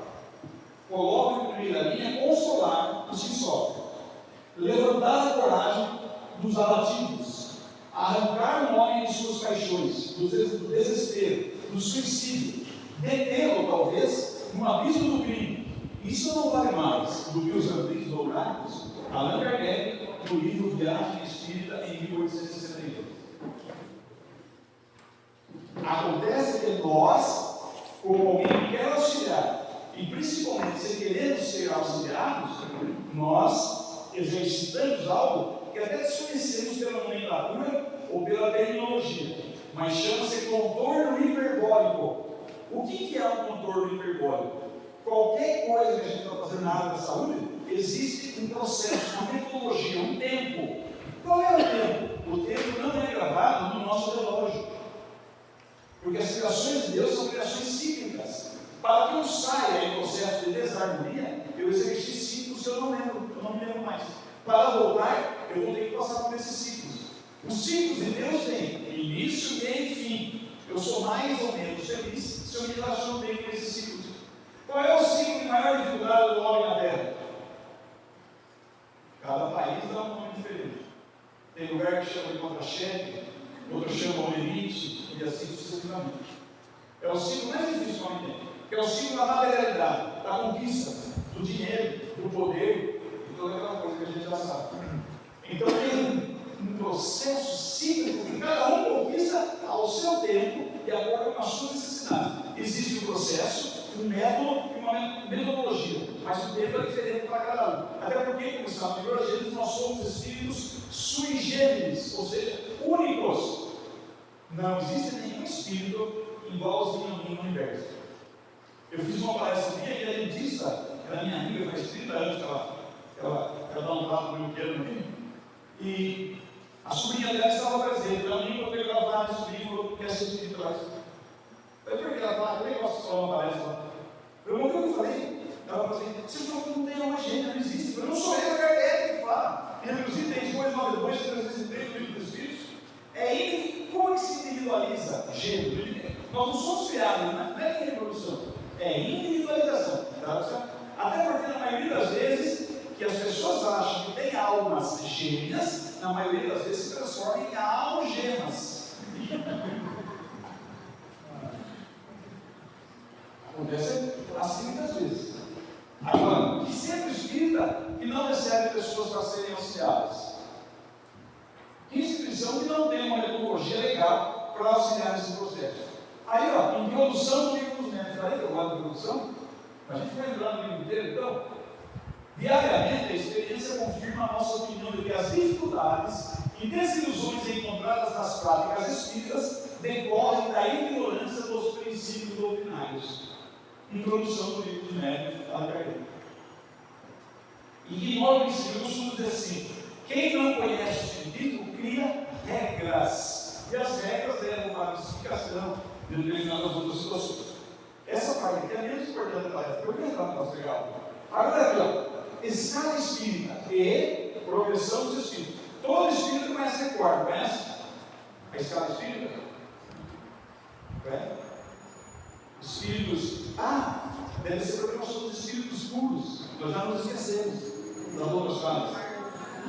Coloca em primeira linha consolar os que sofrem, levantar a coragem dos abatidos, arrancar o homem de suas paixões, do desespero, do suicídio, detê-lo talvez no abismo do crime. Isso não vale mais do que os ambientes dourados. Allan Kardec, no livro Viagem Espírita, em 1862. Acontece que nós, como alguém que quer auxiliar, e principalmente se queremos ser auxiliados, nós exercitamos algo que até desconhecemos pela nomenclatura ou pela terminologia, mas chama-se contorno hiperbólico. O que é um contorno hiperbólico? Qualquer coisa que a gente está fazendo na área da saúde, existe um processo, uma metodologia, um tempo. Qual é o tempo? O tempo não é gravado no nosso relógio, porque as criações de Deus são criações cíclicas. Para que eu saia em processo de desarmonia, eu exerci ciclos que eu não me lembro mais. Para voltar, eu vou ter que passar por esses ciclos. Os ciclos de Deus têm início, meio e fim. Eu sou mais ou menos feliz se eu me relaciono bem com esses ciclos. Qual é o ciclo de maior dificuldade do homem na Terra? Cada país dá um nome diferente. Tem lugar que chama de contra-cheque, outro chama olerite, e assim sucessivamente. É o ciclo mais difícil que o homem tem, que é o ciclo da materialidade, da conquista, do dinheiro, do poder, e toda aquela coisa que a gente já sabe. Então tem um processo cíclico que cada um conquista ao seu tempo e acorda com as suas necessidades. Existe um processo, um método e uma metodologia, mas o tempo é diferente para cada um. Até porque, como está no livro de Gênesis, nós somos espíritos sui generis, ou seja, únicos. Não existe nenhum espírito igualzinho a mim no universo. Eu fiz uma palestra minha e a dentista, ela é minha amiga, faz 30 anos que ela dá um trato no meu no e a sobrinha dela estava presente. Ela nem poderia gravar nesse sobrinho e falou que quer ser espiritual. Eu falei, por que ela fala? Eu nem gosto de falar uma palestra. Eu não eu falei. Ela falou assim: você falou que não tem alma gêmea, não existe. Eu falei, não sou eu, é Kardec que fala. Inclusive tem 292, 303 do livro dos Espíritos. É ele, como é que se individualiza gênero? Nós não somos criados, não é reprodução, é individualização. Tá? Até porque na maioria das vezes que as pessoas acham que tem almas gêmeas, na maioria das vezes se transformam em algemas. Acontece assim muitas vezes. Agora, que sempre espírita que não recebe pessoas para serem auxiliadas. Que instituição que não tem uma metodologia legal para auxiliar nesse processo. Aí, ó, introdução do livro dos médicos. Falei que eu gosto de introdução? A gente vai entrar no livro inteiro, então. Diariamente, a experiência confirma a nossa opinião de que as dificuldades e desilusões encontradas nas práticas espíritas decorrem da ignorância dos princípios doutrinários. Introdução do livro dos médicos, Allan Kardec. E logo em seguida, eu costumo dizer assim: quem não conhece o espiritismo cria regras. E as regras levam para a justificação de determinadas outras situações. Essa parte aqui é a menos importante da palestra. Eu vou entrar no nosso legal. Agora aqui, ó, escala espírita e progressão dos espíritos. Todo espírito conhece recordo, conhece? A escala espírita? Espíritos. Deve ser porque nós somos espíritos puros. Nós já nos esquecemos das outras falas.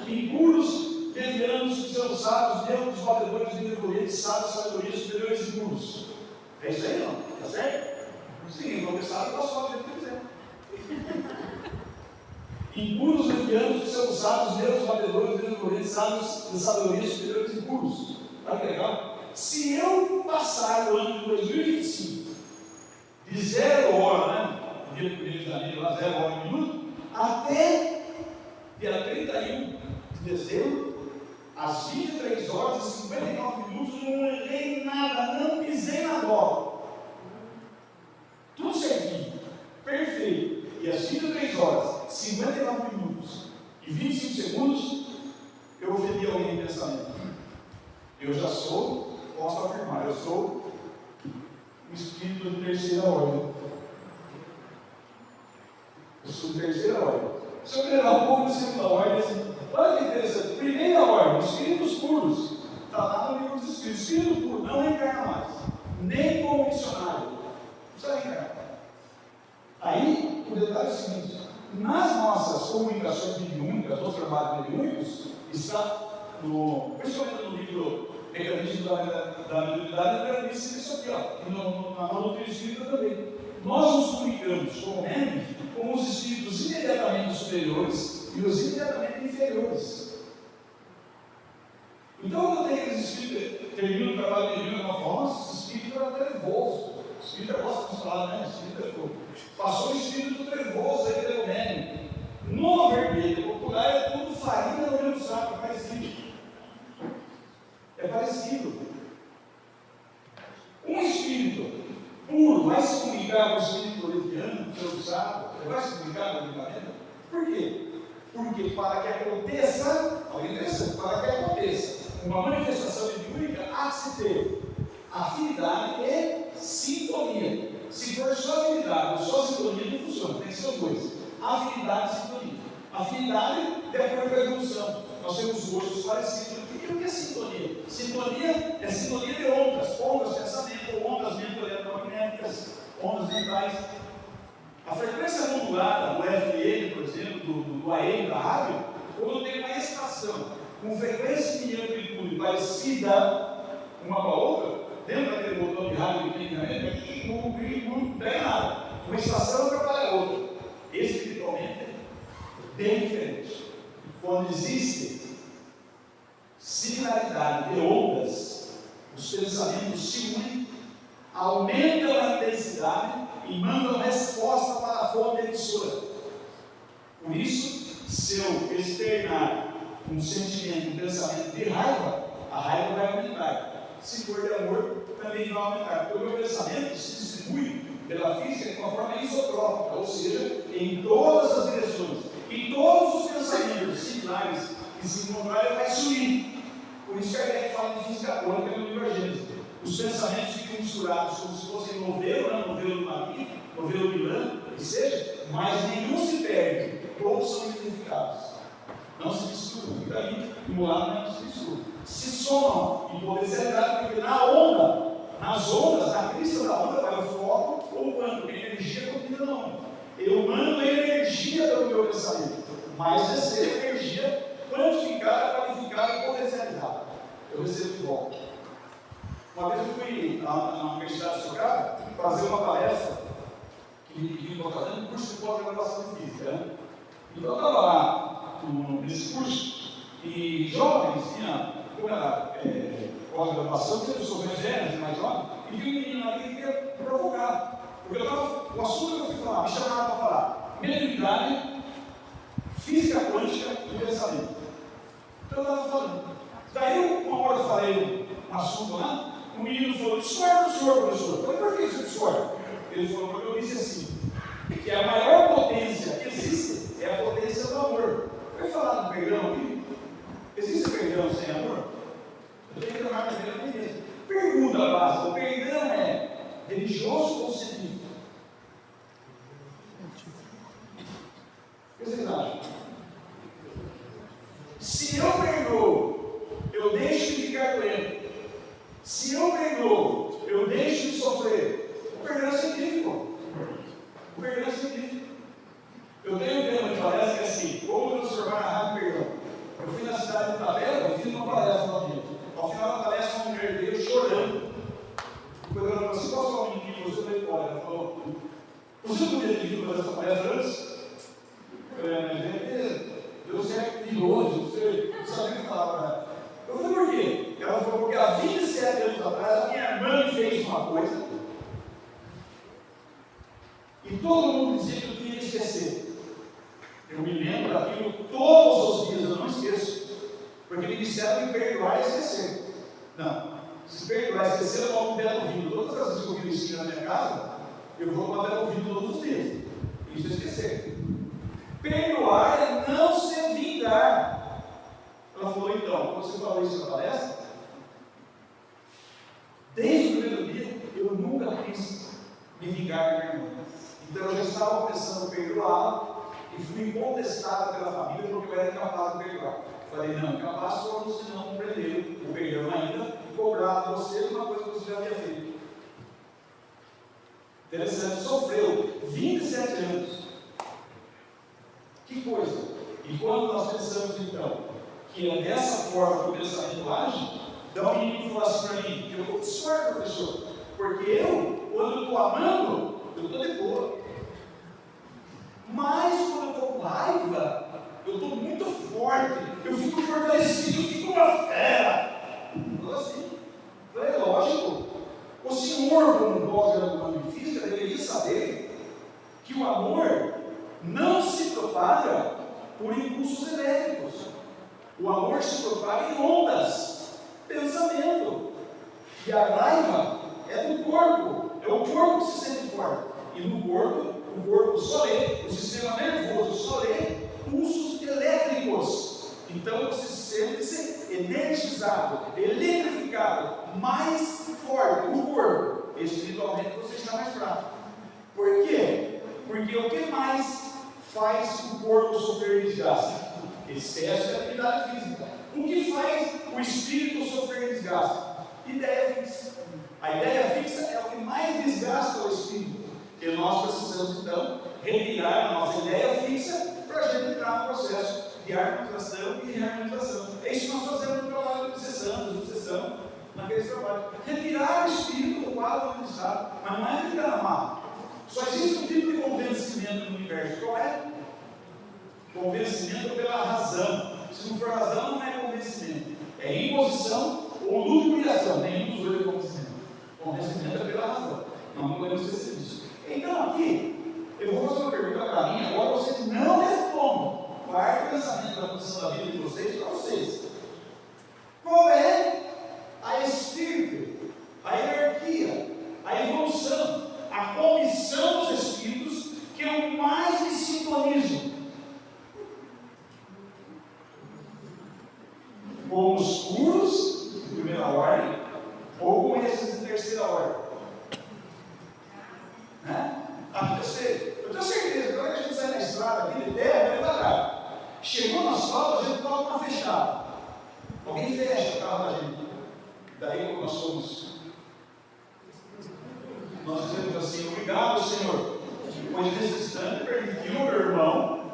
Impuros, levianos, desusados, neutros, batedores, intercorrentes, sábios, sabedorias, superiores e puros. É isso aí, não? Tá certo? Sim, vou começar a posso falar o que quiser. impuros levianos que são usados, meus batedores, meus correntes, sábios de sabedoria superiores impuros. Olha que legal. Se eu passar o ano de 2025 de 0 hora, né? Dia 1 de janeiro, lá 0 hora e minuto, até dia 31 de dezembro, às 23 horas e 59 minutos, eu não errei nada, não pisei na bola. Tudo certinho, perfeito. E às 23 horas, 59 minutos e 25 segundos, eu ofendi alguém em pensamento. Eu já sou, posso afirmar, eu sou um espírito de terceira ordem. Eu sou de terceira ordem. Se eu pegar um pouco de segunda ordem, assim, olha que interessante. Primeira ordem, espíritos puros. Está lá no livro dos espíritos. Espírito puro não reencarna mais, nem como missionário. Não precisa reencarnar. Aí, o detalhe é o seguinte: nas nossas comunicações mediúnicas, nos trabalhos mediúnicos, está, principalmente no livro Mecanismo da Mediunidade, isso aqui, ó, na doutrina espírita também. Nós nos comunicamos com os espíritos imediatamente superiores e os imediatamente inferiores. Então, quando tem aqueles espíritos que terminam o trabalho mediúnico de uma forma, nossa, esse espírito era trevoso. O espírito gosta de falar, né? Passou o espírito trevoso aí pelo médium. No vermelho popular é tudo farinha no mesmo saco, é parecido. É parecido. Um espírito puro vai se comunicar com o espírito leviano, que eu sabe, vai se comunicar com o livramento. Por quê? Porque para que aconteça, olha interessante, para que aconteça uma manifestação mediúnica, há que se ter afinidade e sintonia. Se for só afinidade ou só sintonia, não funciona, tem que ser os dois. Afinidade e sintonia. Afinidade de acordo com a evolução. Nós temos gostos parecidos. O que é sintonia? Sintonia é sintonia de ondas, pensamento, ondas eletromagnéticas, ondas mentais. A frequência modulada do FM, por exemplo, do AM da rádio, quando tem uma estação com frequência e amplitude parecida uma com a outra, dentro daquele botão de rádio que tem não tem nada. Uma estação atrapalha a outra. Espiritualmente é bem diferente. Quando existe similaridade de ondas, os pensamentos se unem, aumentam a intensidade e mandam resposta para a fonte emissora. Por isso, se eu externar um sentimento, um pensamento de raiva, a raiva vai aumentar. Se for de amor, também vai aumentar. Porque o meu pensamento se distribui pela física de uma forma isotrópica, ou seja, em todas as direções. E todos os pensamentos similares que se encontrarem vai subir. Por isso que a Kardec fala de física quântica no livro Gênesis. Os pensamentos ficam misturados como se fossem novelo, né? Novelo do Mavi, novelo de lã, que seja, mas nenhum se perde, todos são identificados. Não se misturam, fica ali, emulado, não se misturam. Se somam em potencialidade, porque na onda, nas ondas, na crista da onda, vai o foco ou o quanto, porque a energia contida na onda. Eu mando a energia do meu pensamento, mas recebo energia quantificada, qualificada e potencializada. Eu recebo de volta. Uma vez eu fui na Universidade de Sorocaba fazer uma palestra que me pediram para fazer um curso de pós-graduação em física. Né? Então eu estava lá nesse curso e jovens, como era pós-graduação, eu sou mais velho, mais jovem, e vi um menino ali que queria provocar. Porque o assunto que eu fui falar, me chamaram para falar mediunidade, física quântica e pensamento. Então eu estava falando. Daí uma hora eu falei um assunto lá, o menino falou: discorda do senhor, professor. Eu falei: por que você discorda? Ele falou: porque eu disse assim, que a maior potência que existe é a potência do amor. Vai falar do perdão aqui? Existe perdão sem amor? Eu tenho que tomar perdão aqui mesmo. Pergunta básica: o perdão é religioso ou científico? O que vocês acham? Se eu perdoo, eu deixo de ficar doente. Se eu perdoo, eu deixo de sofrer. O perdão é científico. O perdão é científico. Eu tenho um tema de palestra que é assim: como transformar a raiva em perdão. Eu fui na cidade de Tabela e fiz uma palestra lá dentro. Ao final da palestra, uma mulher veio chorando. Quando ela falou assim: posso falar um minutinho? Você veio embora. Ela falou: você não podia ter vindo fazer essa palestra antes? Deus é curioso, você não sabia o que falar. Eu falei, por quê? Ela falou, porque há 27 anos atrás, a minha irmã fez uma coisa, e todo mundo dizia que eu tinha que esquecer. Eu me lembro daquilo todos os dias, eu não esqueço, porque me disseram que perdoar e esquecer. Não, se perdoar e esquecer, eu tomo um belo vinho. Todas as vezes que eu vi isso na minha casa, eu vou tomar belo vinho todos os dias. Isso é esquecer. Perdoar é não se vingar. Ela falou, então, quando você falou isso na palestra, desde o primeiro dia, eu nunca quis me vingar da minha irmã. Então eu já estava começando a perdoá-la e fui contestado pela família porque eu era incapaz de perdoar. Falei, não, incapaz quando você não compreendeu o perdão ainda e cobrar de você uma coisa que você já havia feito. Interessante, sofreu 27 anos. Que coisa! E quando nós pensamos então que é dessa forma que o pensamento age, dá um menino que fala assim para mim, eu vou discordar, professor, porque eu, quando eu estou amando, eu estou de boa. Mas quando eu estou com raiva, eu estou muito forte, eu fico fortalecido, eu fico uma fera. Então assim, é lógico. O senhor, como pós-graduando em física, deveria saber que o amor não se propaga por impulsos elétricos. O amor se propaga em ondas, pensamento. E a raiva é do corpo, é o corpo que se sente forte. E no corpo, o corpo só lê, o sistema nervoso só lê pulsos elétricos. Então você sente-se energizado, eletrificado, mais forte no corpo. Espiritualmente você está mais fraco. Por quê? Porque o que mais faz o corpo sofrer desgaste? Excesso de atividade física. O que faz o espírito sofrer desgaste? Ideia fixa. A ideia fixa é o que mais desgasta o espírito. E nós precisamos então retirar a nossa ideia fixa para a gente entrar no processo de harmonização e reharmonização. É isso que nós fazemos no trabalho de obsessão, naquele trabalho. Retirar o espírito do quadro onde está, mas não é retirar a mão. Só existe um tipo de convencimento no universo. Qual é? Convencimento pela razão. Se não for razão, não é convencimento. É imposição ou ludibriação. Nenhum dos dois é convencimento. Convencimento é pela razão. Não podemos esquecer disso. Então aqui, eu vou fazer uma pergunta para mim, agora vocês não respondam. Guarde o pensamento da condição da vida de vocês para vocês. Qual é a estirpe, a hierarquia, a evolução, a comissão dos espíritos que eu mais me sintonizo? Com os puros de primeira ordem ou com esses de terceira ordem? Né? Eu tenho certeza que quando a gente sai na estrada aqui de terra, vai devagar. Chegou no asfalto, a gente toca uma fechada. Alguém fecha o carro da gente. Daí como nós dizemos assim, obrigado Senhor, pois nesse instante permitiu ao meu irmão,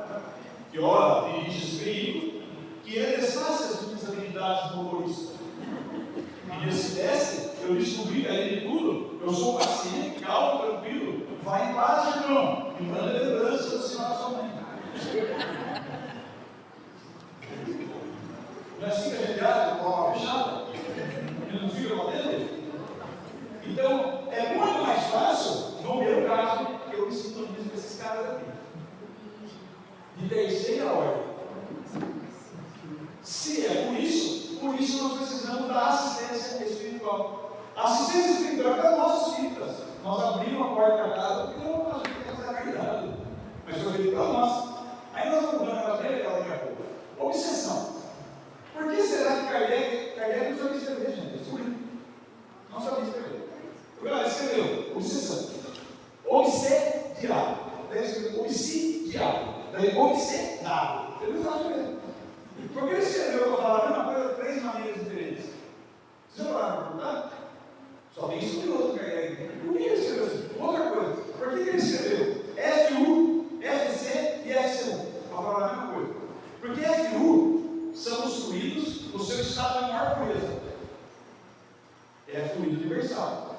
que ora dirige esse veículo, que ele testasse as minhas habilidades de motorista. E nesse teste, eu descobri que além de tudo, eu sou paciente, calmo, tranquilo. Vai em paz, irmão, e manda lembrança do Senhor à sua mãe. Não é assim que a gente age com a mão fechada? Ele não fica batendo? Então, é muito mais fácil, no meu caso, que eu me sintonizo com esses caras aqui. De terceira ordem. Se é por isso nós precisamos da assistência espiritual. A assistência espiritual é para nós espíritas. Nós abrimos a porta da casa porque a gente tem que fazer a caridade. Mas foi feito para nós. Aí nós vamos ver a matéria daqui a pouco. Obsessão. Por que será que Kardec não sabia escrever, gente? Não sabia escrever. Porque ela escreveu obsessão. Obsediado. Daí escreveu obsidiado. Daí obsedado. Ele não sabe escrever. Porque ele escreveu para falar a mesma coisa de 3 maneiras diferentes. Vocês já pararam para perguntar? Só bem estudioso o Kardec. Por que ele escreveu assim? Outra coisa. Por que ele escreveu FU, FC e FC1? Para falar a mesma coisa. Porque FU são os fluidos no seu estado de maior pureza. É fluido universal.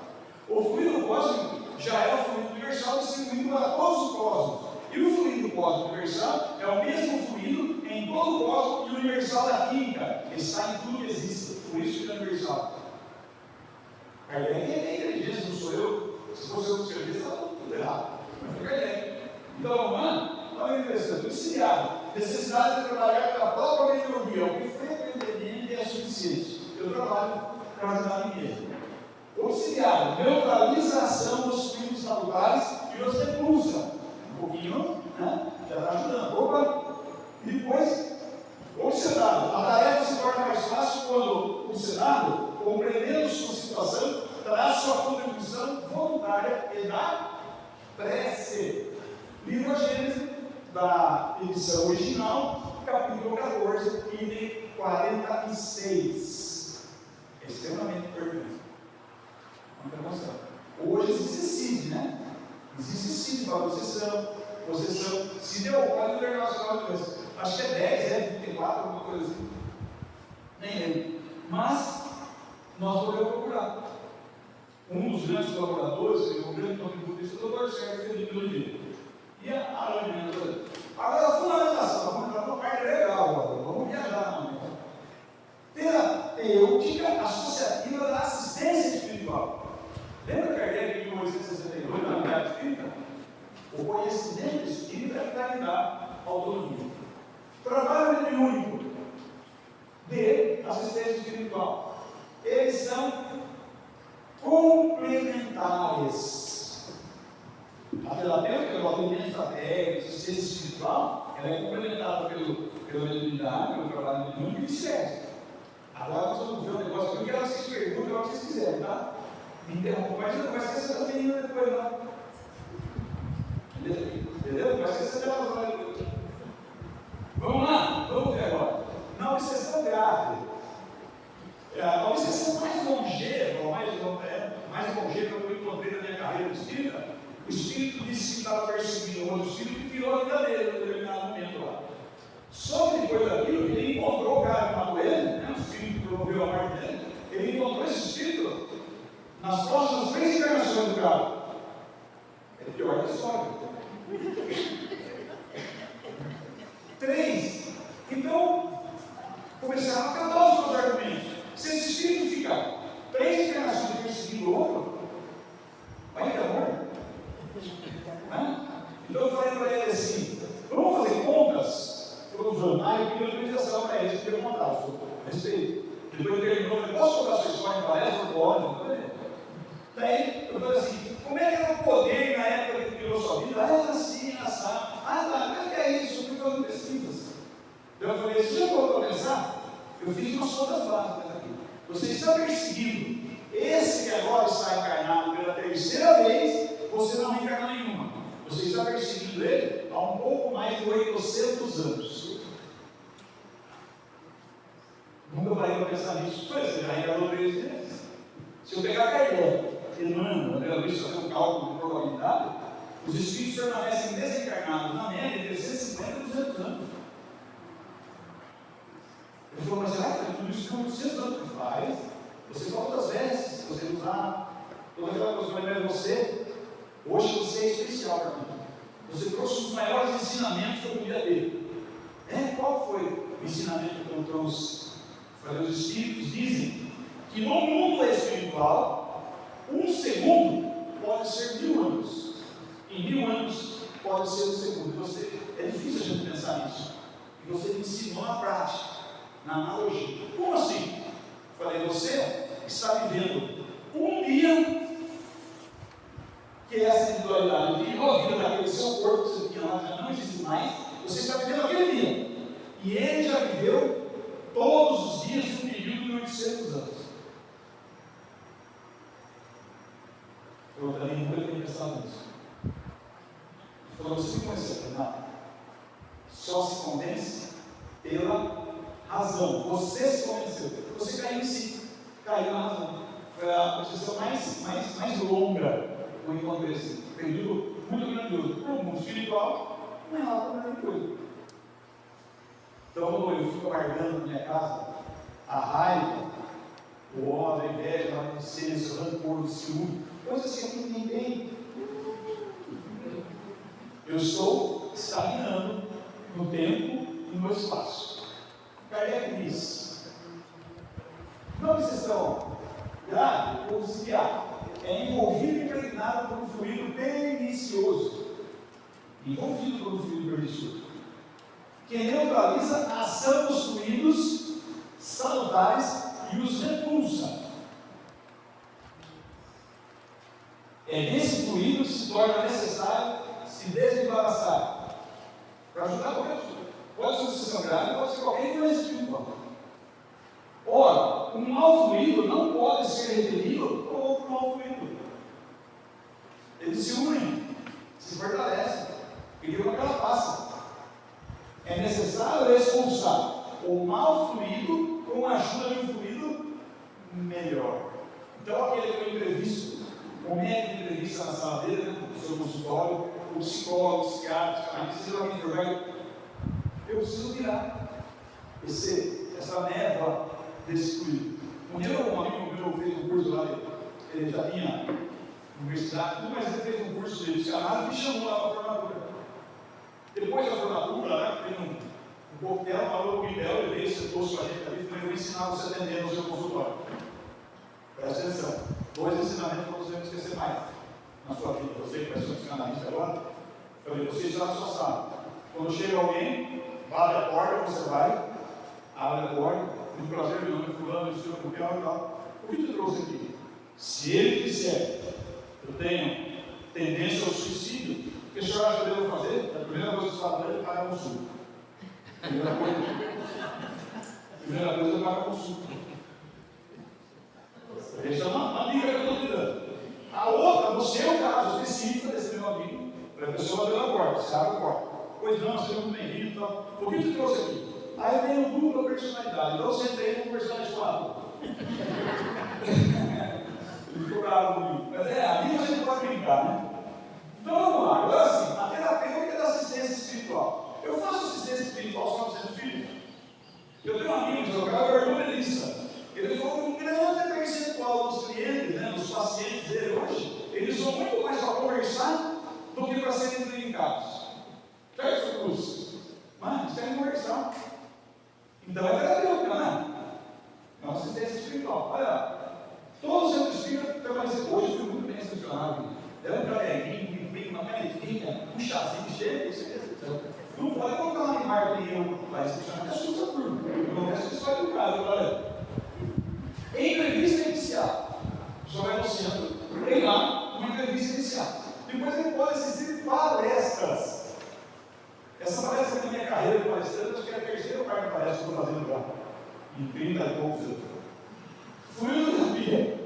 O fluido cósmico já é o fluido universal distribuído para todos os cosmos. E o fluido cosmos universal é o mesmo fluido em todo o cosmos e o universal da química. Ele está em tudo que existe. Por isso que é universal. Kardec é inteligência, não sou eu. Se fosse eu que escrevesse, estava tudo errado. Mas foi Kardec. Então, olha que interessante. Auxiliar. Necessidade de trabalhar pela própria melhoria. O que frequentemente é suficiente. Eu trabalho para ajudar a mim mesmo. Auxiliar. Neutraliza a ação dos fluidos salutares e os repulsa. Um pouquinho, né? Já está ajudando. Opa! E depois, obsedado. A tarefa se torna mais fácil quando o Senado, compreendendo sua situação, traz sua contribuição voluntária e da prece. Livro Gênesis, da edição original, capítulo 14, item 46. Extremamente importante. Hoje existe CID, né? Existe CID para possessão. Se deu pode internacional de coisa. Acho que é 10, 24, alguma coisa assim. Nem lembro. Mas nós podemos procurar. Um dos grandes colaboradores, o grande contribuinte, é o Dr. Sérgio Felipe Oliveira. E a Aline, agora a fundamentação, vamos entrar numa parte legal agora, vamos viajar na manhã. Terapêutica associativa da assistência espiritual. Lembra Kardec de 1868 na unidade espírita? O conhecimento espírita é que dá autonomia. Trabalho mediúnico de assistência espiritual. Eles são complementares. A terapêutica, o atendimento estratégico, a assistência espiritual, ela é complementada pela mediunidade, pelo trabalho mediúnico e vice-versa. Agora nós vamos ver um negócio aqui, eu quero que vocês perguntem o que vocês quiserem, tá? Me interrompa, mas não vai esquecer da menina depois, não. Entendeu? Não vai esquecer dela, não. Vamos lá, vamos ver agora. Na obsessão grave, a obsessão mais longeva, mais longeva que eu encontrei na minha carreira de espírita, o espírito disse que estava perseguindo outro espírito e tirou a vida dele em determinado momento lá. Só que depois daquilo, ele encontrou o cara que matou ele, né, o espírito que promoveu a morte dele, ele encontrou esse espírito nas próximas 3 encarnações do cara. É pior que a história. 3. Então, começaram a acabar os meus argumentos. Se esse espírito fica 3 encarnações perseguindo o outro, vai ter amor. Então eu falei para ele assim: vamos fazer contas para os jornais, eu pedi autorização para eles, porque eu contrato, a respeito. Depois ele terminou, eu posso contar a sua história em palestra? Pode. Daí eu falei assim: como é que era o poder na época que criou sua vida? Era assim, assado. Mas o que é isso? Eu fui fazendo pesquisas. Eu falei: se eu for pensar, eu fiz umas contas básicas aqui. Você está perseguindo esse que agora está encarnado pela 3ª vez, você não reencarna nenhuma. Você está perseguindo ele há um pouco mais de 800 anos. Nunca parei para pensar nisso. Pois você já reencarnou 3 vezes. Se eu pegar Kardec, Emmanuel, pelo visto fazer um cálculo de probabilidade, os espíritos permanecem desencarnados na média de 350 a 200 anos. Ele falou: mas será que tudo isso tem 800 anos que faz? Você falta das vestes, você usar toda aquela coisa, mas você, hoje você é especial para mim. Você trouxe os maiores ensinamentos que eu podia ter. Qual foi o ensinamento que eu trouxe? Os espíritos dizem que no mundo espiritual, 1 segundo pode ser 1000 anos. Em 1000 anos pode ser 1 segundo. É difícil a gente pensar nisso. E você me ensinou na prática, na analogia. Como assim? Falei: você está vivendo um dia que é essa individualidade tirou a vida daquele seu corpo que você tinha lá, já não existe mais. Você está vivendo aquele dia. E ele já viveu todos os dias de um período de 800 anos. Eu também nunca tinha pensado nisso. Ele falou: você me conheceu? Não. Só se convence pela razão. Você se convenceu. Você caiu em si. Caiu na razão. Foi a posição mais longa que eu encontrei esse período muito grandioso. Para o mundo espiritual, não é nada grande coisa. Então, eu fico amargando na minha casa a raiva, o ódio, a inveja, a maledicência, o rancor, o ciúme, coisas assim que ninguém tem. Eu estou estagnando no tempo e no espaço. Kardec diz: não obsessão grave ou desviada é envolvido e impregnado por um fluido pernicioso. Envolvido por um fluido pernicioso, que neutraliza a ação dos fluidos salutares e os repulsa. É nesse fluido que se torna necessário se desembaraçar para ajudar qualquer pessoa. Pode ser obsessão grave, pode ser qualquer influência espiritual. Ora, um mau fluido não pode ser repelido por outro mau fluido. Eles se unem, se fortalecem, e de uma carapaça. É necessário expulsar o mau fluido com a ajuda de um fluido melhor. Então, aquele que foi imprevisto, o médico de entrevista na sala dele, no seu consultório, o psicólogo, o psiquiatra, o psicanalista, geralmente eu preciso tirar essa névoa desse fluido. Um dia um amigo meu fez um curso lá, ele já tinha universidade, mas ele fez um curso de psicanálise e me chamou lá para a formatura. Depois da formatura, teve um coquetel, falou com o Ibel, ele veio, sentou-se com a gente ali e falou: eu vou ensinar você a atender no seu consultório. Presta atenção, 2 ensinamentos para você não esquecer mais na sua vida. Você que vai ser um psicanalista agora, eu falei: você está na sua sala. Quando chega alguém, abre a porta, você vai, abre a porta, muito prazer, meu nome é fulano, eu sou o coquetel e tal. O que te trouxe aqui? Se ele disser: eu tenho tendência ao suicídio, o que o senhor acha que eu devo fazer? A primeira coisa que você fala para ele é pagar consulta. Primeira coisa é pagar consulta. Essa é uma dica que eu estou te dando. A outra, no seu caso específico desse meu amigo, para a pessoa bater na porta, você abre a porta. Pois não, seja muito bem-vindo e tal. O que te trouxe aqui? Aí eu tenho dupla personalidade, então eu sentei com personalidade suave. Ele ficou bravo comigo. Mas ali a gente pode brincar, né? Então vamos lá. Agora sim, a terapêutica da assistência espiritual. Eu faço assistência espiritual só sendo espírito. Eu tenho um amigo, o cara é ortopedista. Ele falou que um grande percentual dos clientes, né, dos pacientes dele hoje, eles usam muito mais para conversar do que para serem clinicados. Certo, Cruz? Mas eles querem conversar. Então é terapêutica, né? É uma assistência espiritual. Olha lá. Todo centro espírita permaneceu. Hoje eu fui muito bem recepcionado. É um caderninho, vem uma canetinha, um chazinho cheio, isso mesmo. Não pode colocar lá em marca e eu vai recepcionar, que assusta a turma. Eu começo a história do caso. Olha. Entrevista inicial. Só vai no centro, tem lá uma entrevista inicial. Depois ele pode assistir palestras. Essa palestra na minha carreira de palestrante, acho que é a terceira ou quarta palestra que eu estou fazendo já. Em 30 e poucos anos. Fluidoterapia.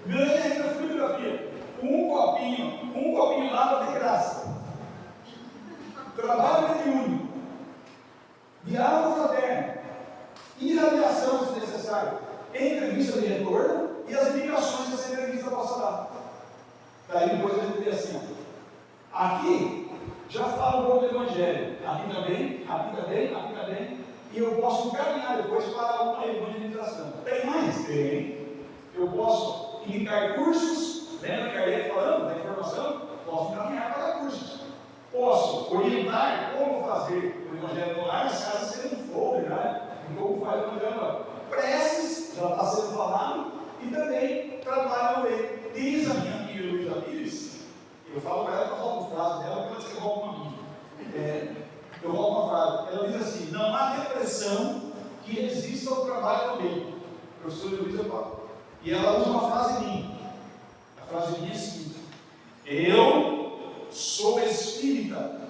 Grande ainda fluidoterapia. Um copinho d'água de graça. Trabalho mediúnico. Diálogo fraterno. Irradiação, se necessário. Entrevista de retorno e as indicações que essa entrevista possa dar. Daí depois eu dizer assim: ó, aqui já fala um pouco do Evangelho. Aqui também. E eu posso caminhar depois para uma evangelização. Tem mais? Tem. Eu posso indicar cursos, lembra que Kardec falando da informação? Posso encaminhar para cursos. Posso orientar como fazer o Evangelho no lar, se caso seja um folder, né? Como faz o Evangelho no lar. Preces, já está sendo falado, e também trabalho no meio. Diz a minha amiga Luísa Pires, eu falo para ela que eu roubo frase dela, porque ela diz que eu roubo uma minha. Eu roubo uma frase. Ela diz assim: não há depressão que resista ao trabalho no meio. Professora Luísa Paulo. E ela usa uma frase minha. A frase minha é a seguinte: eu sou espírita,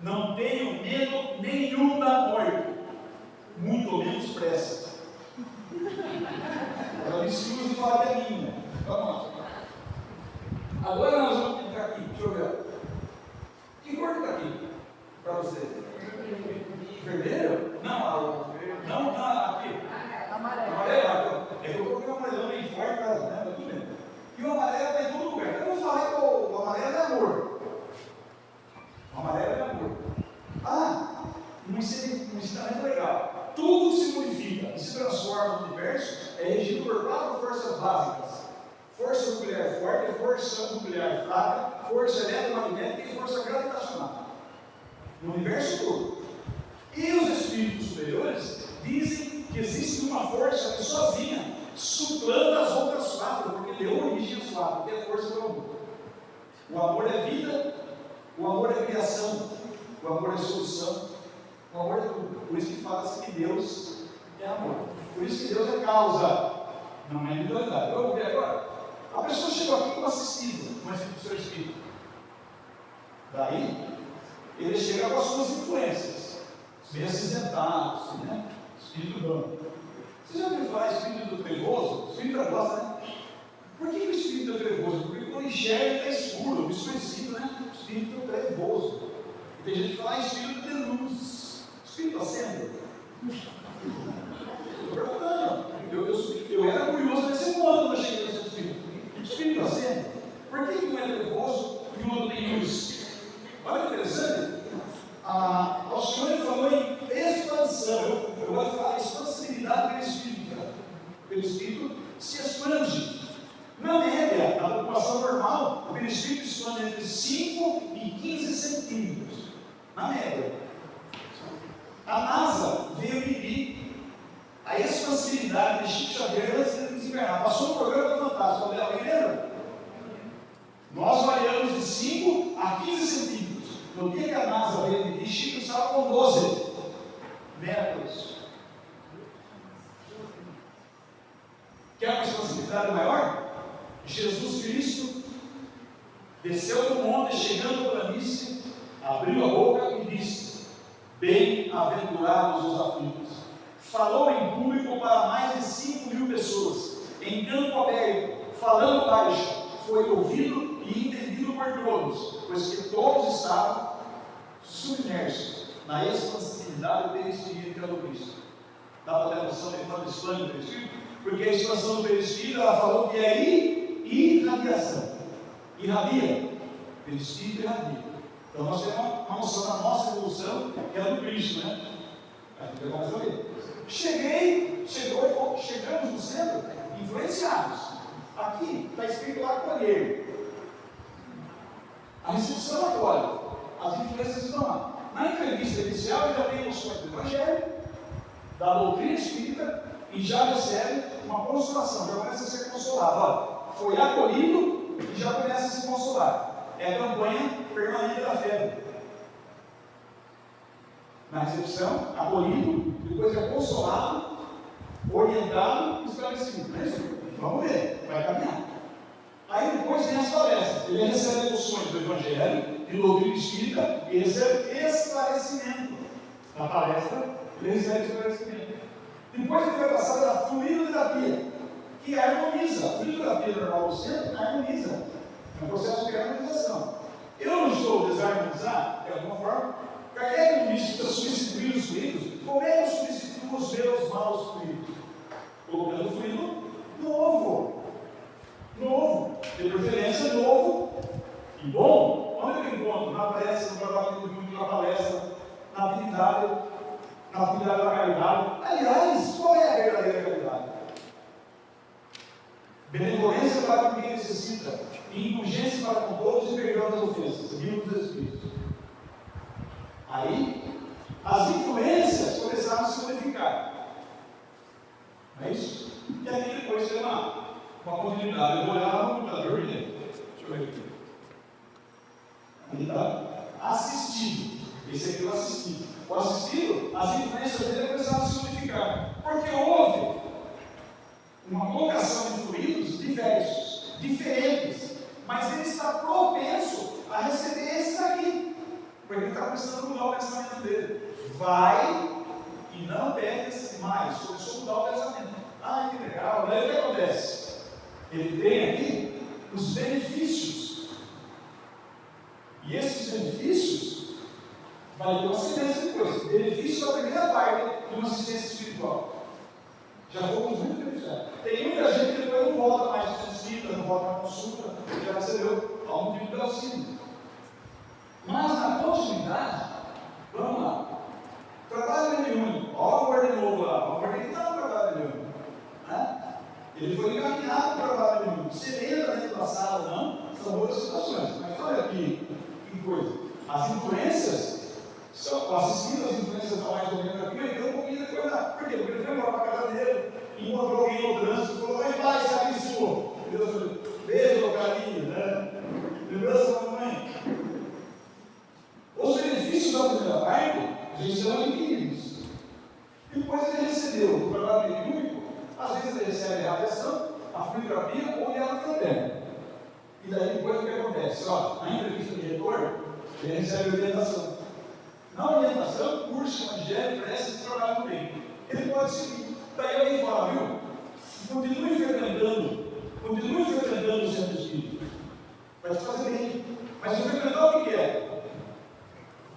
não tenho medo nenhum da morte, muito menos pressa. Ela me excusa de falar que é minha. Vamos lá. Agora nós vamos entrar aqui. Deixa eu ver. Que cor que está aqui? Para você? Vermelho? Não, aqui. Amarelo. É que eu coloquei o amarelo bem forte, né? E o amarelo está em todo lugar. Eu não falei que o amarelo é amor. O amarelo é amor. Um ensinamento legal. Tudo se modifica e se transforma no universo, é regido por 4 forças básicas: força nuclear forte, força nuclear fraca, força eletromagnética e força gravitacional. no universo todo. E os espíritos superiores dizem que existe uma força que sozinha suplanta as outras quatro, porque deu origem às quatro, porque a força do amor. O amor é vida, o amor é criação, o amor é solução, o amor é tudo. Por isso que fala-se que Deus é amor. Por isso que Deus é causa, não é individualidade. Vamos ver agora. A pessoa chegou aqui como assistido, com esse seu espírito. Daí, ele chega com as suas influências, meio acinzentados, né? Espírito bom. Você já ouviu falar espírito trevoso? O espírito gosta, né? Por que o espírito é trevoso? Porque quando enxerga é escuro, desconhecido, né? O espírito é trevoso. E tem gente que fala espírito de luz. Espírito acende. Estou perguntando. Eu era curioso nesse ponto quando eu cheguei nesse espírito. Espírito acende. Por que um é trevoso e o outro tem luz? Olha que interessante. O Senhor falou em expansão. Eu vou falar expansividade pelo Espírito. Pelo Espírito se expande. Na média, na população normal, o perispírito expande entre 5 e 15 centímetros. Na média. A NASA veio medir a expansividade de Chico Xavier antes de desencarnar. Passou um programa fantástico. Alguém lembra? Nós variamos de 5 a 15 centímetros. No dia que a NASA veio medir, Chico estava com 12 metros. Quer uma expansividade maior? Jesus Cristo desceu do monte, chegando à planície, abriu a boca e disse: bem-aventurados os aflitos. Falou em público para mais de 5.000 pessoas, em campo aberto, falando baixo, foi ouvido e entendido por todos, pois que todos estavam submersos na expansividade perispírita do Cristo. Dá para ter a noção de quanto expande o perispírito? Porque a expansão do perispírito, ela falou que é irradiação. Irradia. Perispírito irradia. Então nós temos uma noção da nossa evolução, que é a do Cristo, né? A gente vai começar a ver. Chegamos no centro, influenciados. Aqui está escrito acolher. A recepção acolhe. As influências estão lá. Na entrevista inicial, ele já tem noções do Evangelho, da doutrina espírita, e já recebe uma consolação, já começa a ser consolado. Olha, foi acolhido e já começa a se consolar. É a campanha permanente da fé. Na recepção, acolhido, depois é consolado, orientado e esclarecido. Não é isso? Vamos ver, vai caminhar. Aí depois tem as palestras. Ele recebe noções do Evangelho, de doutrina espírita, e recebe esclarecimento. Na palestra, ele recebe esclarecimento. Depois ele vai passar pela fluidoterapia, que harmoniza. A fluidoterapia normal do centro harmoniza. É um processo de harmonização. Eu não estou desarmonizar, de alguma forma. Kardec não disse que precisa substituir os fluidos. Como é que eu substituo os meus maus fluidos? Colocando fluido novo. Novo. De preferência novo e bom. Onde eu encontro? Na palestra, no trabalho muito, na palestra, na atividade da caridade. Aliás, qual é a verdadeira caridade? Benevolência para com quem necessita, indulgência para com todos e perdão das ofensas. Livro dos Espíritos. Aí, as influências começaram a se modificar. Não é isso? E aí depois tem uma continuidade. Eu vou olhar lá no computador e ler. Deixa eu ver aqui. Aqui está assistido. Esse aqui é o assistido. O assistido, as influências dele começaram a se modificar. Porque houve uma colocação de fluidos diversos, diferentes, mas ele está propenso a receber esses aqui. Porque ele está começando a mudar o pensamento dele. Vai e não pegue mais. Começou a mudar o pensamento. Ah, que legal. Daí o que acontece? Ele tem aqui os benefícios. E esses benefícios vai ter uma sequência depois. Benefício da primeira parte de uma assistência espiritual. Já fomos muito beneficiados. Tem muita gente que depois não volta mais na visita, não volta na consulta, já recebeu algum tipo de auxílio. Mas na continuidade, vamos lá. Trabalho mediúnico. Olha o amor de novo lá. O amor que está no trabalho mediúnico. Né? Ele foi encaminhado para o trabalho mediúnico. Se ele entra dentro da sala ou não, são outras situações. Mas olha aqui, que coisa. As influências são assistindo as influências da mais ou menos aqui, então um pouquinho de coisa. Por quê? Porque ele foi embora para a casa dele, encontrou alguém no trânsito e falou: vai em paz, caríssimo. Deus falou: beijo, carinho, né? Lembrança da mamãe. Os benefícios da primeira parte, a gente chama de adquiridos. E depois ele recebeu o trabalho público, às vezes ele recebe a radiação, a fluidoterapia ou a fraterna. E daí depois o que acontece? Ó, na entrevista de retorno, ele recebe orientação. Na orientação, curso, evangelho, prece, trabalho no bem. Ele pode seguir. Daí alguém fala, viu? Continue frequentando o centro espírita. Vai te fazer bem. Mas frequentar o que é?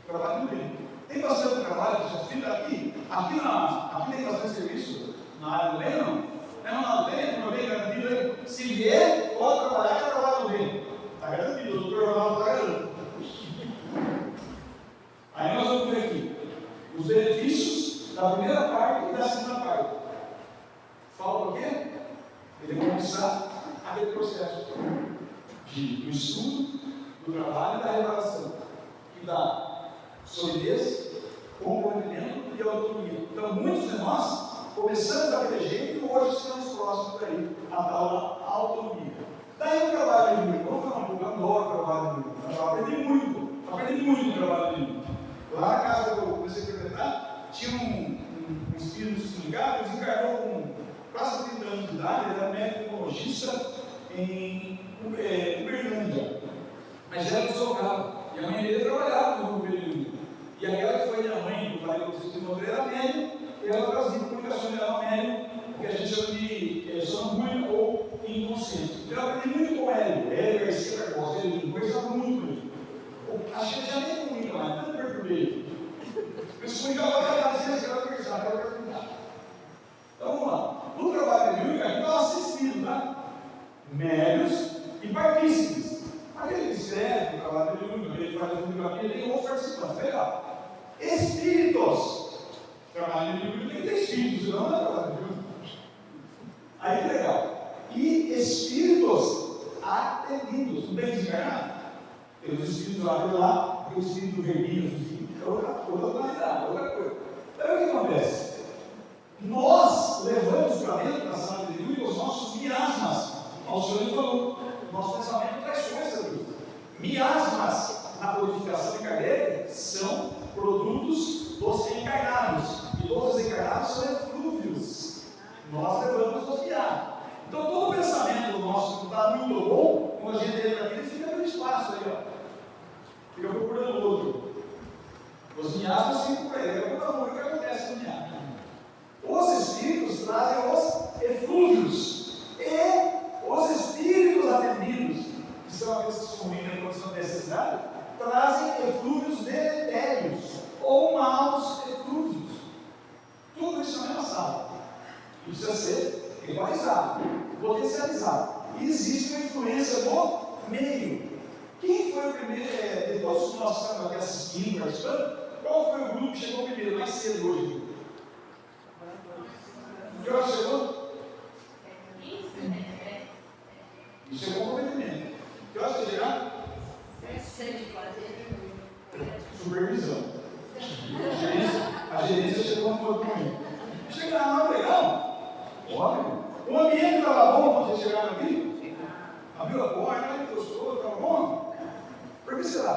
Trabalho no bem. Tem bastante trabalho do centro espírita aqui. Aqui tem bastante serviço na área do bem, não? Não tem, não tem garantido aí. Se vier, pode trabalhar no bem. Está garantido, o doutor Ronaldo está garantido. Aí nós vamos ver aqui os benefícios da primeira parte e da segunda parte. Falta o quê? Ele vai começar aquele processo do estudo, do trabalho e da revelação, que dá solidez, comprometimento e autonomia. Então, muitos de nós começamos daquele jeito e hoje estamos próximos daí, a tal autonomia. Daí o trabalho de mim, vamos falar um pouco, eu adoro o trabalho de mim. Eu aprendi muito no trabalho de mim. Lá na casa que eu comecei a frequentar, tinha um espírito desligado, ele desencarnou com quase 30 anos de idade, ele era médico oncologista em Uberlândia, mas era deslocado, e a mãe dele trabalhava no Uberlândia, e aquela que foi minha mãe, que eu falei que vocês encontrei, era médico, e ela trazia comunicações, era médico, que a gente chama de sonambúlico ou inconsciente. Então eu aprendi muito com Hélio Garcia Carcosa, ele conversava muito com ele. Acho que ele já nem comunica mais, tanto perturbei. Eu se comunicava para a ciência, que ela conversava, que ela perguntava. Então vamos lá. No trabalho de Júlio, a gente estava assistindo, tá? Médios e partícipes. Aquele que escreve o trabalho de Júlio, ele faz a fotografia, tem outros participantes, legal. Espíritos. O trabalho de Júlio tem que ter espíritos, senão não é trabalho de Júlio. Aí que legal. E espíritos atendidos, não tem desencarnado? Tem os espíritos lá, tem o espírito vermelho, outra qualidade, outra coisa. Então o que acontece? Nós levamos para dentro da sala de Deus os nossos miasmas. O Senhor falou, o nosso pensamento traz força, Deus. Miasmas, na codificação de Kardec, são produtos dos encarnados. E todos os encarnados são eflúvios. Nós levamos os miasmas. Então todo pensamento nosso que está muito bom, quando a gente entra aqui, ele fica no espaço aí, ó. Fica procurando outro. Os miasmas ficam por aí. O que acontece no miasma? Os espíritos trazem os eflúvios. E os espíritos atendidos, que são aqueles que se comunicam em condição de necessidade, trazem eflúvios deletérios ou maus eflúvios. Tudo isso na mesma sala. E precisa ser equalizado, potencializado. E existe uma influência no meio. Quem foi o primeiro, de todos que nós estamos aqui assistindo, participando, qual foi o grupo que chegou primeiro, mais cedo hoje? Que hora chegou? E chegou o comprometimento. Que hora você chegar? Supervisão. A gerência chegou no comprometimento. Chegaram lá, legal? Óbvio. O ambiente estava bom quando vocês chegaram aqui? Abriu a porta, gostou, estava bom? Por que será?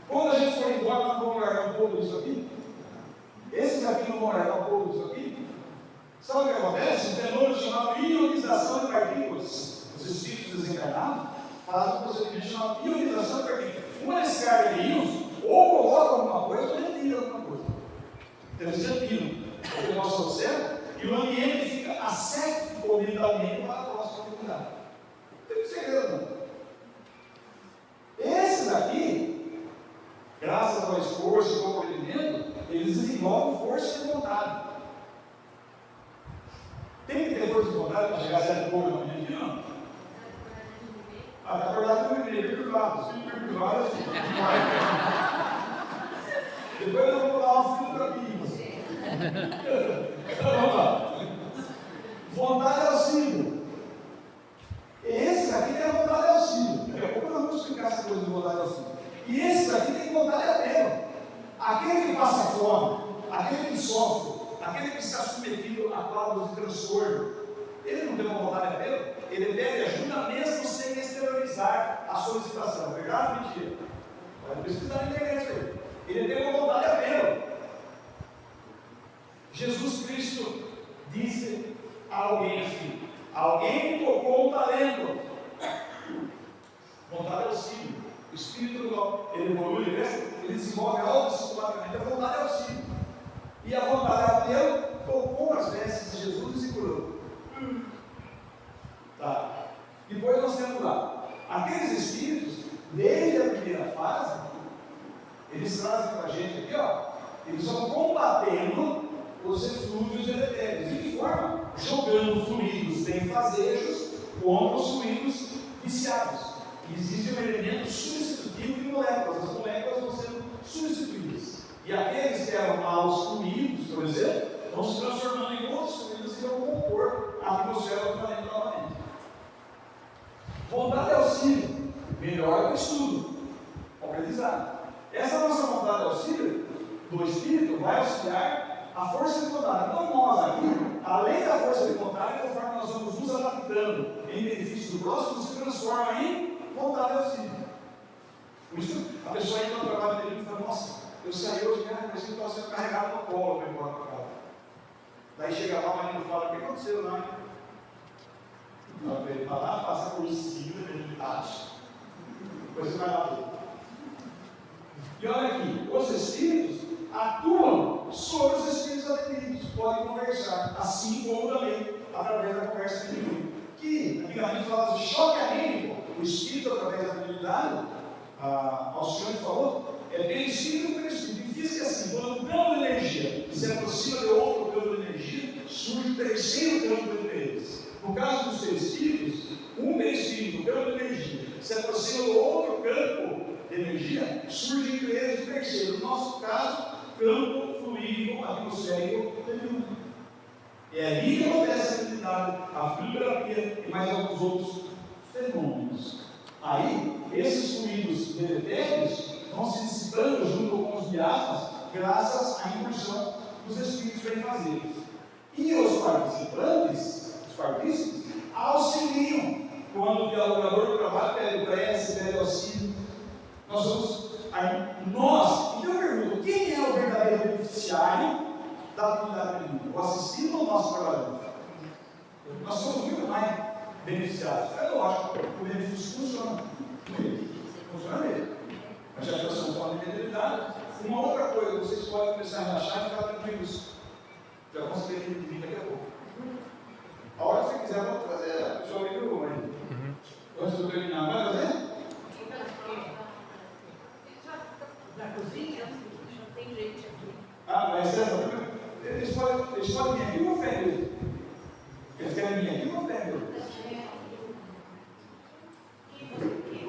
Quando a gente for embora, nós vamos largar um pouco disso aqui? Esses aqui não vão largar um pouco disso aqui? Sabe o que acontece? Um fenômeno chamado ionização de partículas. Os espíritos desencarnados fazem um procedimento chamado ionização de partículas. Uma descarga de íons, ou coloca alguma coisa, ou retira alguma coisa. Então eles retiram. Porque o nosso observa e o ambiente fica asséptico mentalmente para a próxima comunidade. Não tem segredo, não. Esses aqui, graças ao esforço e ao compreendimento, eles desenvolvem força de vontade. Tem que ter força de vontade para chegar a certo ponto na manhã aqui, não? Na verdade, eu me lembrei, perturbado. Se perturbado, assim. Depois eu vou dar uma fotografia. Então vamos lá. Vontade é auxílio. Esses aqui tem a vontade de auxílio. Daqui a pouco nós vamos explicar essa coisa de vontade de auxílio. E esses Esses aqui tem que vontade a pena. Aquele que passa fome, aquele que sofre, aquele que está submetido a quadros de transtorno, ele não tem uma vontade a pena? Ele pede ajuda mesmo sem exteriorizar a solicitação. Verdade ou mentira? Vai precisar na internet aí. Ele tem uma vontade a pena. Jesus Cristo disse a alguém assim: alguém me tocou um talento. Vontade é o símbolo. O espírito, ele evolui, ele desenvolve autodisciplinadamente. A vontade é o símbolo. E a vontade a Deus tocou as vestes de Jesus e curou. Tá. Depois nós temos lá aqueles espíritos, desde a primeira fase, eles trazem para a gente aqui, ó, eles vão combatendo os eflúvios deletérios. De que forma? Jogando fluidos benfazejos contra os fluidos viciados. E existe um elemento substitutivo de moléculas. As moléculas vão sendo substituídas. E aqueles que eram maus fluidos, por exemplo, vão se transformando em outros fluidos e vão compor a atmosfera do planeta novamente. Vontade de auxílio, melhor que estudo, aprendizado. Essa nossa vontade de auxílio do Espírito vai auxiliar a força de vontade. Então nós aqui, além da força de vontade, conforme nós vamos nos adaptando em benefício do próximo, se transforma em vontade de auxílio. Por isso, a pessoa entra no trabalho dele e fala: nossa, eu saí hoje, mas eu estou sendo carregado no colo para ir embora para casa. Daí chega lá, o marido fala: o que aconteceu lá? Então, ele vai lá, passa por cima, ele acha. Depois você vai lá ver. E olha aqui, os espíritos atuam sobre os espíritos atendidos, podem conversar, assim como também através da conversa atendido. Que antigamente falava de choque anímico, o espírito através da mediunidade, Alcione falou, é perispírito e perispírito. E física assim, quando um campo de energia se aproxima de outro campo de energia, surge o terceiro campo entre eles. No caso dos perispíritos, um perispírito, um campo de energia, se aproxima do outro campo de energia, surge entre eles o terceiro. No nosso caso, campo fluídico atmosférico de luz. É ali que acontece a atividade, a fluidoterapia e mais alguns outros fenômenos. Aí, esses fluidos deletérios vão se dissipando junto com os miasmas, graças à incursão dos espíritos benfazejos. E os participantes, os partícipes, auxiliam quando o dialogador do trabalho pede prece, pede auxílio. Então eu pergunto: quem é o verdadeiro beneficiário da atividade mediúnica? O assistido ou o nosso trabalhador? Nós somos muito mais beneficiados. É lógico, o benefício funciona. Funciona mesmo. Mas já que nós estamos falando de mediunidade, uma outra coisa, vocês podem começar a relaxar e ficar tranquilos. Já vamos ter que vir daqui a pouco. A hora que você quiser, vamos trazer. Só me pergunta aí. Antes de eu terminar, vai trazer? Na cozinha, não tem gente aqui. Mas eles podem vir aqui ou ofender? Eles querem vir aqui ou ofender?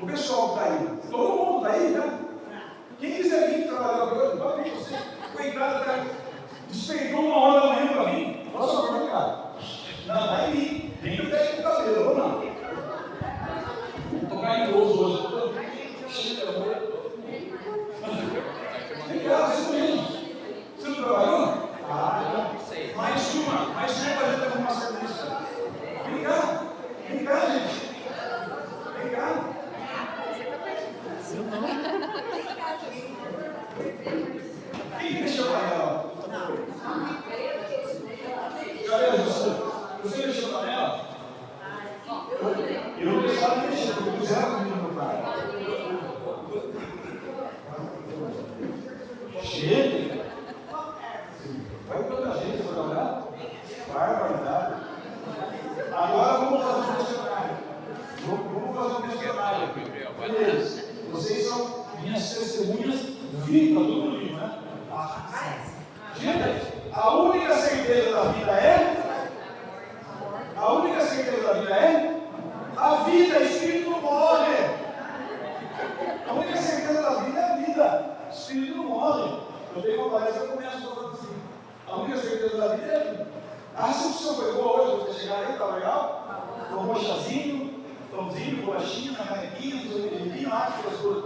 O pessoal que está aí, todo mundo está aí, né? Quem quiser vir trabalhar hoje, pode vir você. Coitado, despertou 1h da manhã para vir. Fala só para cá. Não, vai vir. Vem no teste do cabelo, ou não? Estou caindo hoje. Vem cá, você não trabalhou? Mais uma para a gente arrumar serviço. Vem cá, gente. Vem cá. Quem mexeu na panela? Cadê você mexeu na panela? Eu não deixava de mexer, porque fizeram comigo no pai. Gente! Vai tanta gente para trabalhar? Barbaridade. Agora vamos fazer um questionário. Vamos fazer um questionário. Beleza. Vocês são minhas testemunhas vivas do livro, né? Gente, a única certeza da vida é? A única certeza da vida é? A vida, espírito não morre. A única certeza da vida é a vida. Espírito não morre. Eu tenho uma palestra que eu começo falando assim. A única certeza da vida é a vida. A recepção foi boa hoje, você chegar aí, está legal? Tomou chazinho, pãozinho, bolachinha, na canequinha, aquelas coisas.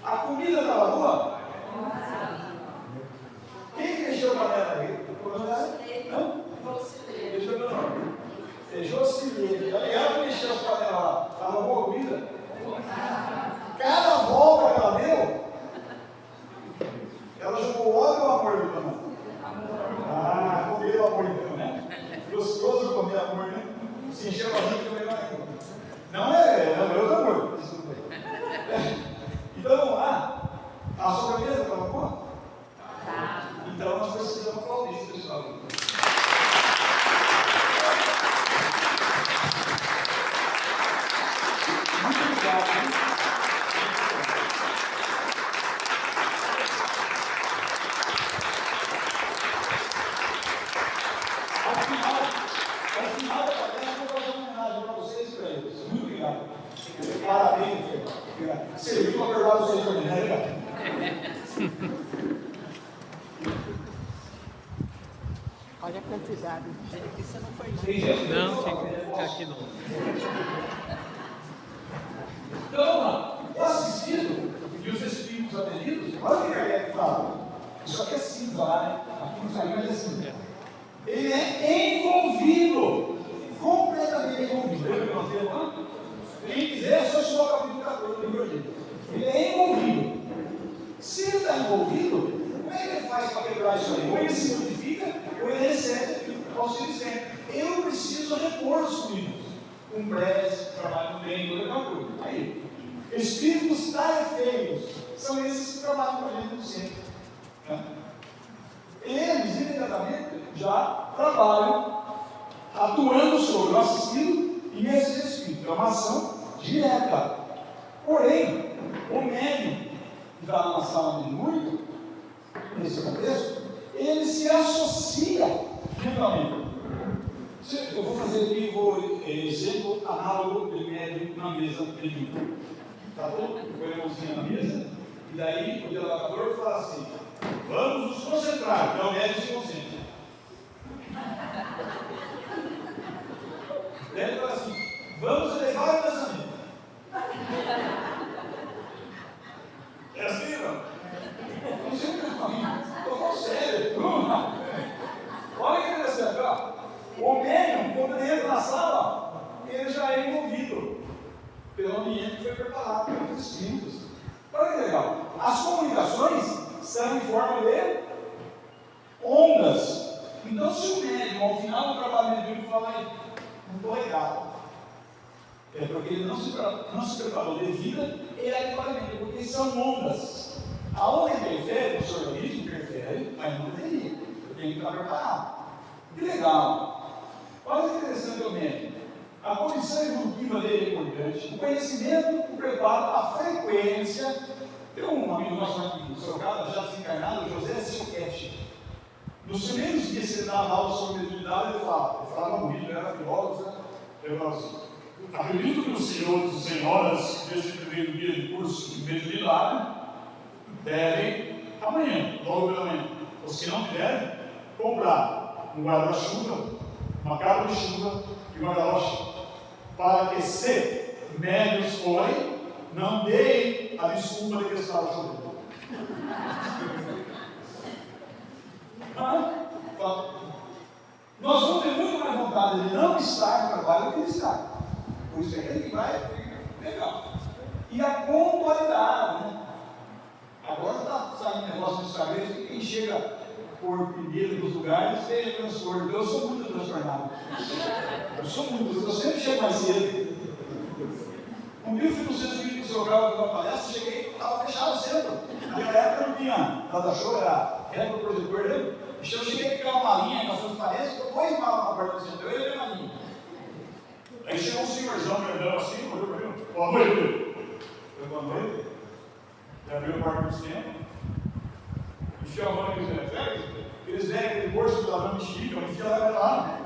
A comida estava boa. Ela jogou ódio ou amor no tamanho? Ah, comer o amor então, né? Gostoso comer amor, né? Se encher a barriga e comer mais. Não é o amor. Então vamos lá. A sobremesa está boa? Tá. Então nós precisamos aplaudir isso, pessoal. Muito obrigado. Ao final da palestra, eu vou fazer uma homenagem para vocês e para eles. Muito obrigado. Parabéns, obrigado. Serviu para perdoar vocês também, né, obrigado? Olha a quantidade de gente. Isso não foi Não, tinha que ficar aqui não. Então, vamos lá. O assistido e os espíritos atendidos, olha o que Kardec fala. Isso aqui é simples lá, né? Aqui não sai, mas é simples. Ele é envolvido, completamente envolvido. Lembra que nós temos lá? Quem quiser, é só estudar o capítulo 14 do livro dele. Ele é envolvido. Se ele está envolvido, como é que ele faz para quebrar isso aí? Ou ele se modifica, ou ele recebe auxílio sempre. Eu preciso repor os fluidos. Com prece, trabalho no bem, toda aquela coisa. Aí, espíritos tarefeiros são esses que trabalham com a gente do centro. Né? Eles, imediatamente, já trabalham atuando sobre o assistido e esses espíritos. É uma ação direta. Porém, o médium que está na sala de muito, nesse contexto, ele se associa finalmente. Eu vou fazer aqui exemplo análogo de médium na mesa de mim. Tá bom? Põe a mãozinha na mesa, e daí o delatador fala assim: vamos nos concentrar, então o médium se concentra. Ele fala assim: vamos elevar o pensamento. É assim, não? Não sei o que eu estou rindo. Estou falando sério. Olha que interessante, ó. O médium, quando ele entra na sala, ele já é envolvido pelo ambiente que foi preparado pelos espíritos. Olha que legal. As comunicações são em forma de ondas. Então, se o médium, ao final do trabalho mediúnico, fala aí, não estou legal, é porque ele não se preparou devida e adequadamente, porque são ondas. A onda interfere, o seu organismo interfere, mas não deveria. Eu tenho que estar preparado. Que legal. Olha que interessante o médium. A condição evolutiva dele é importante. O conhecimento, o preparo, a frequência. Tem um amigo nosso aqui em Sorocaba, já desencarnado, José Silquete. Nos primeiros dias que ele dava aula sobre mediunidade, ele falava bonito, ele era filósofo, né? Ele falava assim: acredito que os senhores e senhoras desse primeiro dia de curso de mediunidade devem, amanhã, logo pela manhã, os que não tiverem, comprar um guarda-chuva, uma capa de chuva e uma galocha, para que, se médios forem, não deem a desculpa de que estava chovendo. Nós vamos ter muito mais vontade de não estar no trabalho do que de estar. Por isso é aquele que vai, fica legal. E a pontualidade, né? Agora está saindo negócio no Instagram, que quem chega por primeiro nos lugares tem transtorno. Eu sou muito transtornado. Eu sempre chego mais cedo. Um dia eu fui no centro espírita do Sorocaba para uma palestra, cheguei, estava fechado o centro. Naquela época não tinha data-show, era reto para o projetor dele. Então eu cheguei a pegar uma malinha, nós fomos palestras, ficou 2 malas na porta do centro, eu e a malinha. Aí chegou um senhorzão grandão assim, olhou para mim: boa noite. Eu: boa noite. Ele abriu a porta do centro, enfiou a mão naqueles velhos, eles vêm aquele bolso do ladrão mexerica, enfia lá para lá.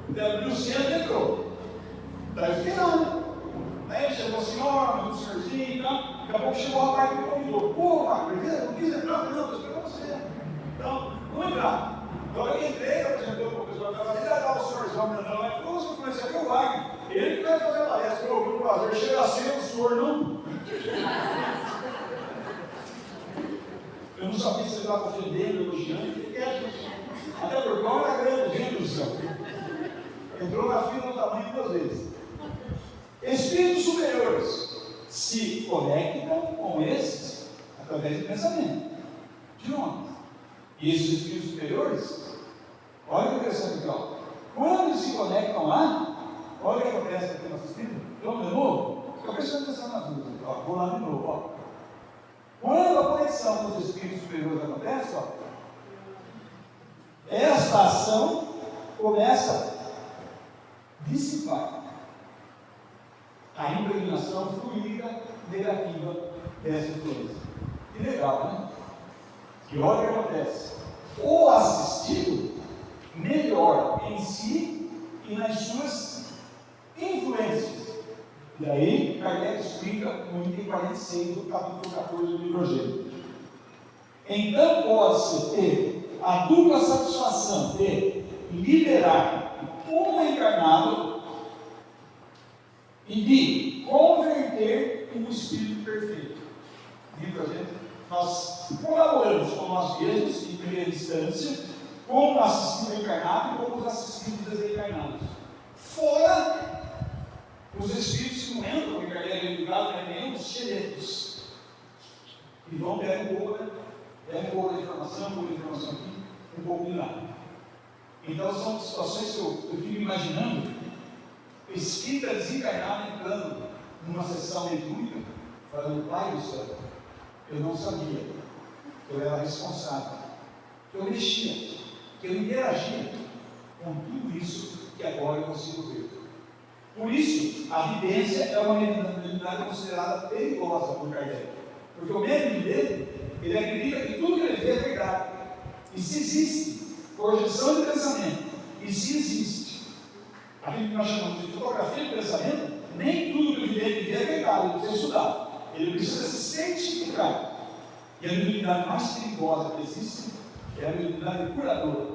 Ele abriu o centro e entrou. Daí eu fiquei lá, né? Aí chegou a senhora, o senhorzinho e tal. Daqui a pouco chegou o rapaz que me convidou: pô, Marcos, não quis entrar, não, estou esperando você. Então, vamos entrar. Então eu entrei, apresentou para o pessoal que estava ali, estava o senhorzão me andando lá e falou: você conhece aqui o Wagner? Ele que vai fazer a palestra, eu ouvi o prazer, chega assim, o senhor não. Eu não sabia se ele estava ofendendo, elogiando, fiquei quieto. Até porque não era grande, gente do céu. Entrou na fila no tamanho 2 vezes. Espíritos superiores se conectam com esses, Através do pensamento. De onde? E esses espíritos superiores, olha que interessante aqui, ó. Quando eles se conectam lá, olha o que acontece aqui no nosso espírito. Vamos de novo? Estou prestando atenção nas luzes. Ó, vou lá de novo. Ó. Quando a conexão com os espíritos superiores acontece, ó, esta ação começa a dissipar a impregnação fluídica negativa dessa influência. Que legal, né? E olha o que acontece. O assistido melhora em si e nas suas influências. E aí, Kardec explica no item 46 do capítulo 14 do livro Gênesis. Então, pode-se ter a dupla satisfação de liberar um encarnado e de converter um espírito perfeito. Livro Gênesis. Nós colaboramos com nós mesmos, em primeira instância, como assistido encarnado e como os assistidos desencarnados. Fora os espíritos que não entram em carreira ligada, nem os esqueletos. E vão pegar um pouco, né? Pega um pouco de informação, um pouco de informação aqui, um pouco de lá. Então são situações que eu fico imaginando, o espírito desencarnado entrando numa sessão mediúnica, falando, Pai do céu, eu não sabia que eu era responsável, que eu mexia, que eu interagia com tudo isso que agora eu consigo ver. Por isso, a vidência é uma mediunidade considerada perigosa por Kardec. Porque o médium dele, ele acredita que tudo que ele vê é verdade. E se existe projeção de pensamento, e se existe aquilo que nós chamamos de fotografia de pensamento, nem tudo que ele vê é verdade, ele precisa estudar. Ele precisa se certificar. E a mediunidade mais perigosa que existe é a mediunidade curadora.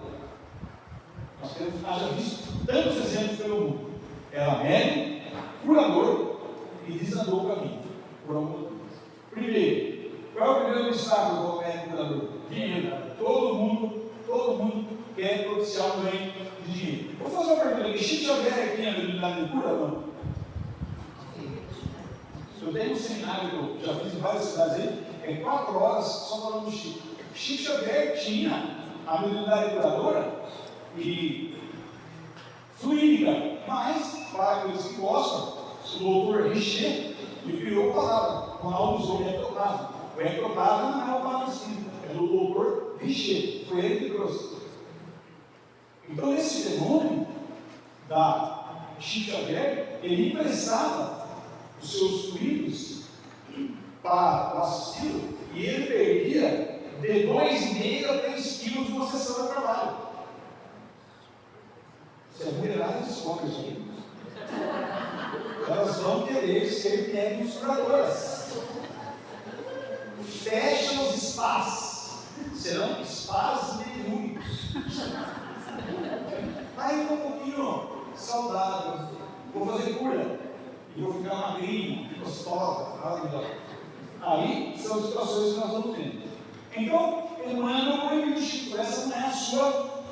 Nós temos já visto tantos exemplos pelo mundo. Ela médium, curador e desandou o caminho. Por algum motivo. Primeiro, qual é o primeiro obstáculo do médium curador? Dinheiro. Todo mundo quer propiciar um ganho de dinheiro. Vou fazer uma pergunta aqui. Chico Xavier tinha a mediunidade de cura, não? Eu tenho um seminário que eu já fiz em várias cidades aí, é 4 horas só falando do Chico. Chico Xavier tinha a mediunidade curadora e fluídica, mas, para aqueles que gostam, o doutor Richer ele criou a palavra, Ronaldo usou o ectoplasma. O ectoplasma não é uma palavra espírita, é do doutor Richer, foi ele que trouxe. Então, esse fenômeno da Chico Xavier, ele emprestava os seus fluidos para o assistido e ele perdia de 2,5 a 3 quilos de uma sessão de trabalho. Se a mulherada descobre isso aí, elas vão querer ser médiuns curadoras. Fecha os spas, serão spas mediúnicos. Aí um pouquinho saudável, vou fazer cura. E vou ficar magrinho, gostosa, maravilhosa. Aí são situações que nós vamos vendo. Então, Emmanuel proibiu o Chico, essa não é a sua.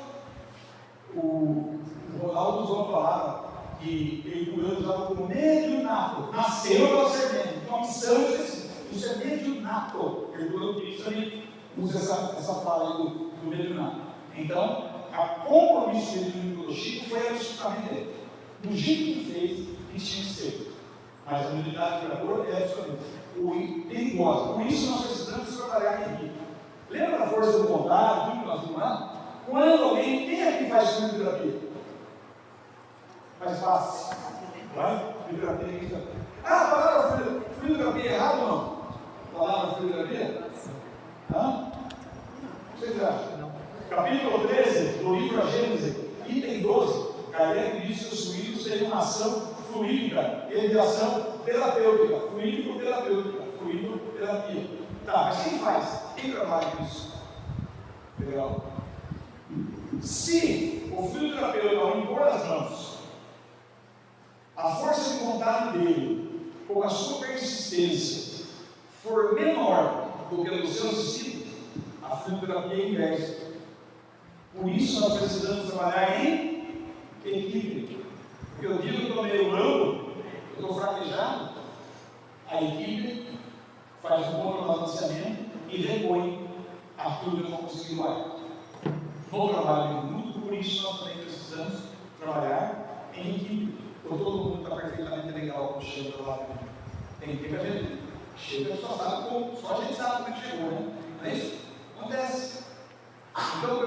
O Ronaldo usou uma palavra que ele usava como mediunato. Nasceu para ser médium. Então, a missão é assim. Isso é mediunato. Ele também usa essa fala do mediunato. Então, o compromisso mediúnico do Chico foi absolutamente dele. Do jeito que ele fez, que tinha que ser. Mas a mediunidade curadora é absolutamente perigosa. Por isso nós precisamos trabalhar em equipe. Lembra da força do contato, tudo que nós vimos lá? Quando alguém, quem é que faz fluidoterapia? Mais fácil. Vai? Fluidoterapia. Ah, a palavra fluidoterapia é errada ou não? A palavra fluidoterapia? Hã? O que vocês acham? Não. Capítulo 13 do livro A Gênese, item 12. Kardec diz que os fluidos têm uma ação fluídica e de ação terapêutica. Fluídico-terapêutica. Fluido-terapia. Tá, mas quem faz? Quem trabalha com isso? Legal. Se o fluidoterapeuta, ao impor as mãos, a força de vontade dele, com a sua persistência, for menor do que a do seu assistido, a fluidoterapia é inversa. Por isso nós precisamos trabalhar em equipe. Porque eu digo que eu estou meio louco, eu estou fraquejado, a equipe faz um bom balanceamento e repõe aquilo que eu não consegui doar. No trabalho muito, por isso nós também precisamos trabalhar em equipe. Porque todo mundo está perfeitamente legal com o cheiro do lado. Tem que ter a gente. Chega, só sabe como, só a gente sabe como é que chegou, né? Não é isso? Acontece. Então,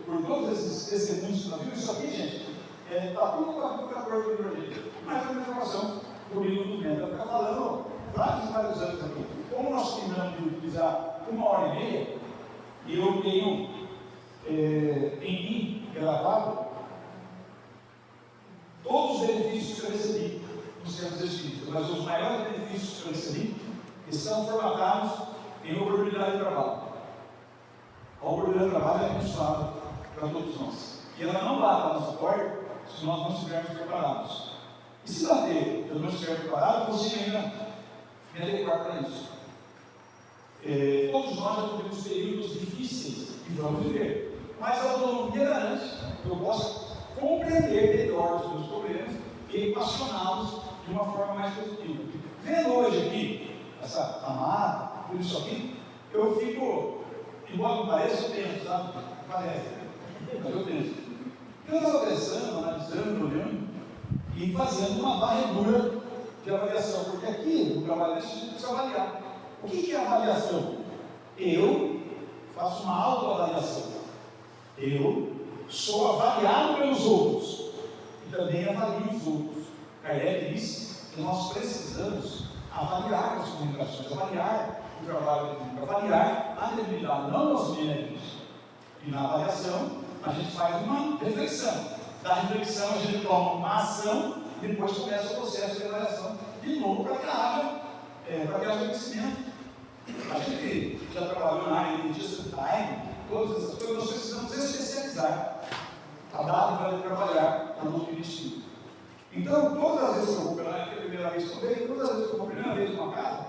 por todos esses testemunhos que nós vimos, isso aqui, gente, está tudo com a cor do livro. Mas é uma informação do livro do Mendo. Está falando vários anos aqui. Como nós terminamos de utilizar 1h30, e eu tenho em mim gravado todos os benefícios que eu recebi nos centros espíritas, mas os maiores benefícios que eu recebi estão formatados em oportunidade de trabalho. A oportunidade de trabalho é abençoada para todos nós. E ela não bate a nossa porta se nós não estivermos preparados. E se bater, eu não estiver preparado, você ainda me adequar para isso. Todos nós já tivemos períodos difíceis e vamos viver. Mas a autonomia garante que eu possa compreender melhor os meus problemas e equacioná-los de uma forma mais positiva. Vendo hoje aqui, essa amada, tudo isso aqui, eu fico, embora não pareça, eu penso, sabe? Parece, mas eu penso. Eu estava pensando, analisando, olhando e fazendo uma varredura de avaliação, porque aqui no trabalho desse a gente precisa avaliar. O que é avaliação? Eu faço uma autoavaliação. Eu sou avaliado pelos outros e também avalio os outros. Kardec disse que nós precisamos avaliar as comunicações, avaliar o trabalho do mundo, avaliar a debilidade, não nos méritos. E na avaliação, a gente faz uma reflexão. Da reflexão, a gente toma uma ação e depois começa o processo de avaliação de novo para que haja crescimento. A gente já trabalhou na área de dentista time, todas essas coisas, nós precisamos especializar a data para trabalhar na doutrina espírita. Então, todas as vezes que eu vou pela primeira vez que eu vejo, todas as vezes que eu vou pela primeira vez numa casa,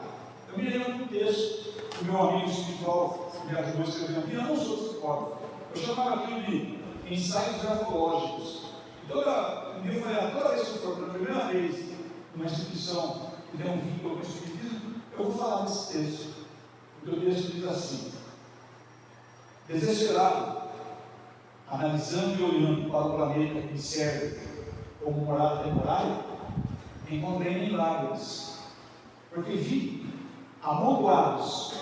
eu me lembro de um texto que o meu amigo espiritual me ajudou a escrever aqui. Eu não sou psicólogo, eu chamava aquilo de ensaios grafológicos. Toda vez que eu for pela primeira vez numa instituição que tem um vínculo com o espiritismo, eu vou falar desse texto. O texto diz assim: desesperado, analisando e olhando para o planeta que me serve como morada temporária, encontrei-me em lágrimas, porque vi amontoados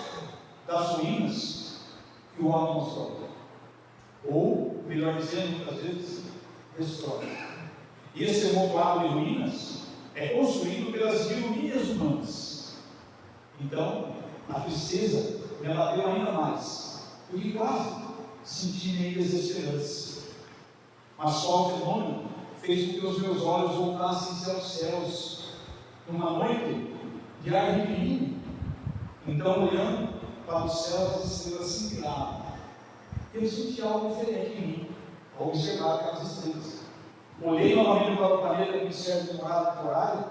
das ruínas que o homem constrói, ou, melhor dizendo, muitas vezes, destrói. E esse amontoado de ruínas é construído pelas iroниas humanas. Então, a tristeza me abateu ainda mais, porque quase senti meio desesperança. Mas só o fenômeno fez com que os meus olhos voltassem aos céus, numa noite de ar requilíneo. Então, olhando para os céus, as estrelas cintilavam. Eu senti algo diferente em mim, ao observar aquelas estrelas. Olhei novamente para o planeta que me serve de morada temporária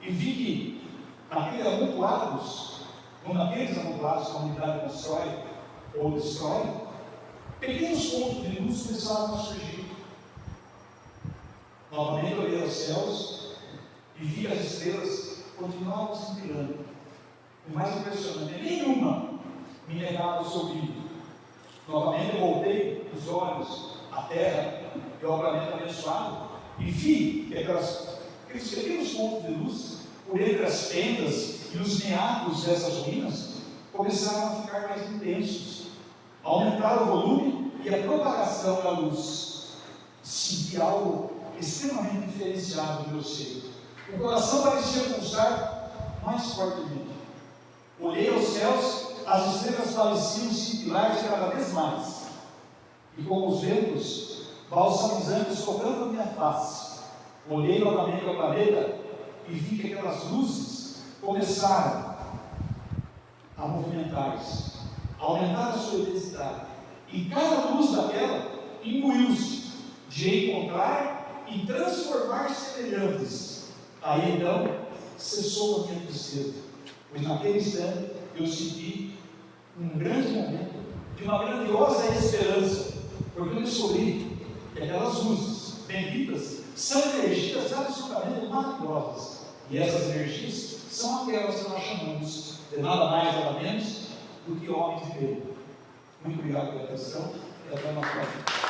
e vi que naqueles amontoados que a humanidade constrói ou destrói, pequenos pontos de luz começaram a surgir. Novamente olhei aos céus e vi as estrelas continuavam cintilando. O mais impressionante, nenhuma me negava o seu brilho. Novamente voltei os olhos à terra e ao planeta abençoado e vi que aqueles pequenos pontos de luz, por entre as fendas e os meados dessas ruínas, começaram a ficar mais intensos, aumentaram o volume e a propagação da luz. Senti algo extremamente diferenciado no meu ser. O coração parecia pulsar mais fortemente. Olhei aos céus, as estrelas pareciam cintilar cada vez mais, e com os ventos balsamizantes tocando a minha face, olhei novamente ao planeta e vi que aquelas luzes começaram a movimentar-se, a aumentar a sua intensidade, e cada luz daquela imbuiu-se de encontrar e transformar semelhantes. Aí então cessou a minha tristeza, pois naquele instante eu senti um grande momento de uma grandiosa esperança, porque eu descobri que aquelas luzes benditas são energias absolutamente maravilhosas, e essas energias são aquelas que nós chamamos de nada mais nada menos do que homens de meio. Muito obrigado pela atenção e até uma próxima.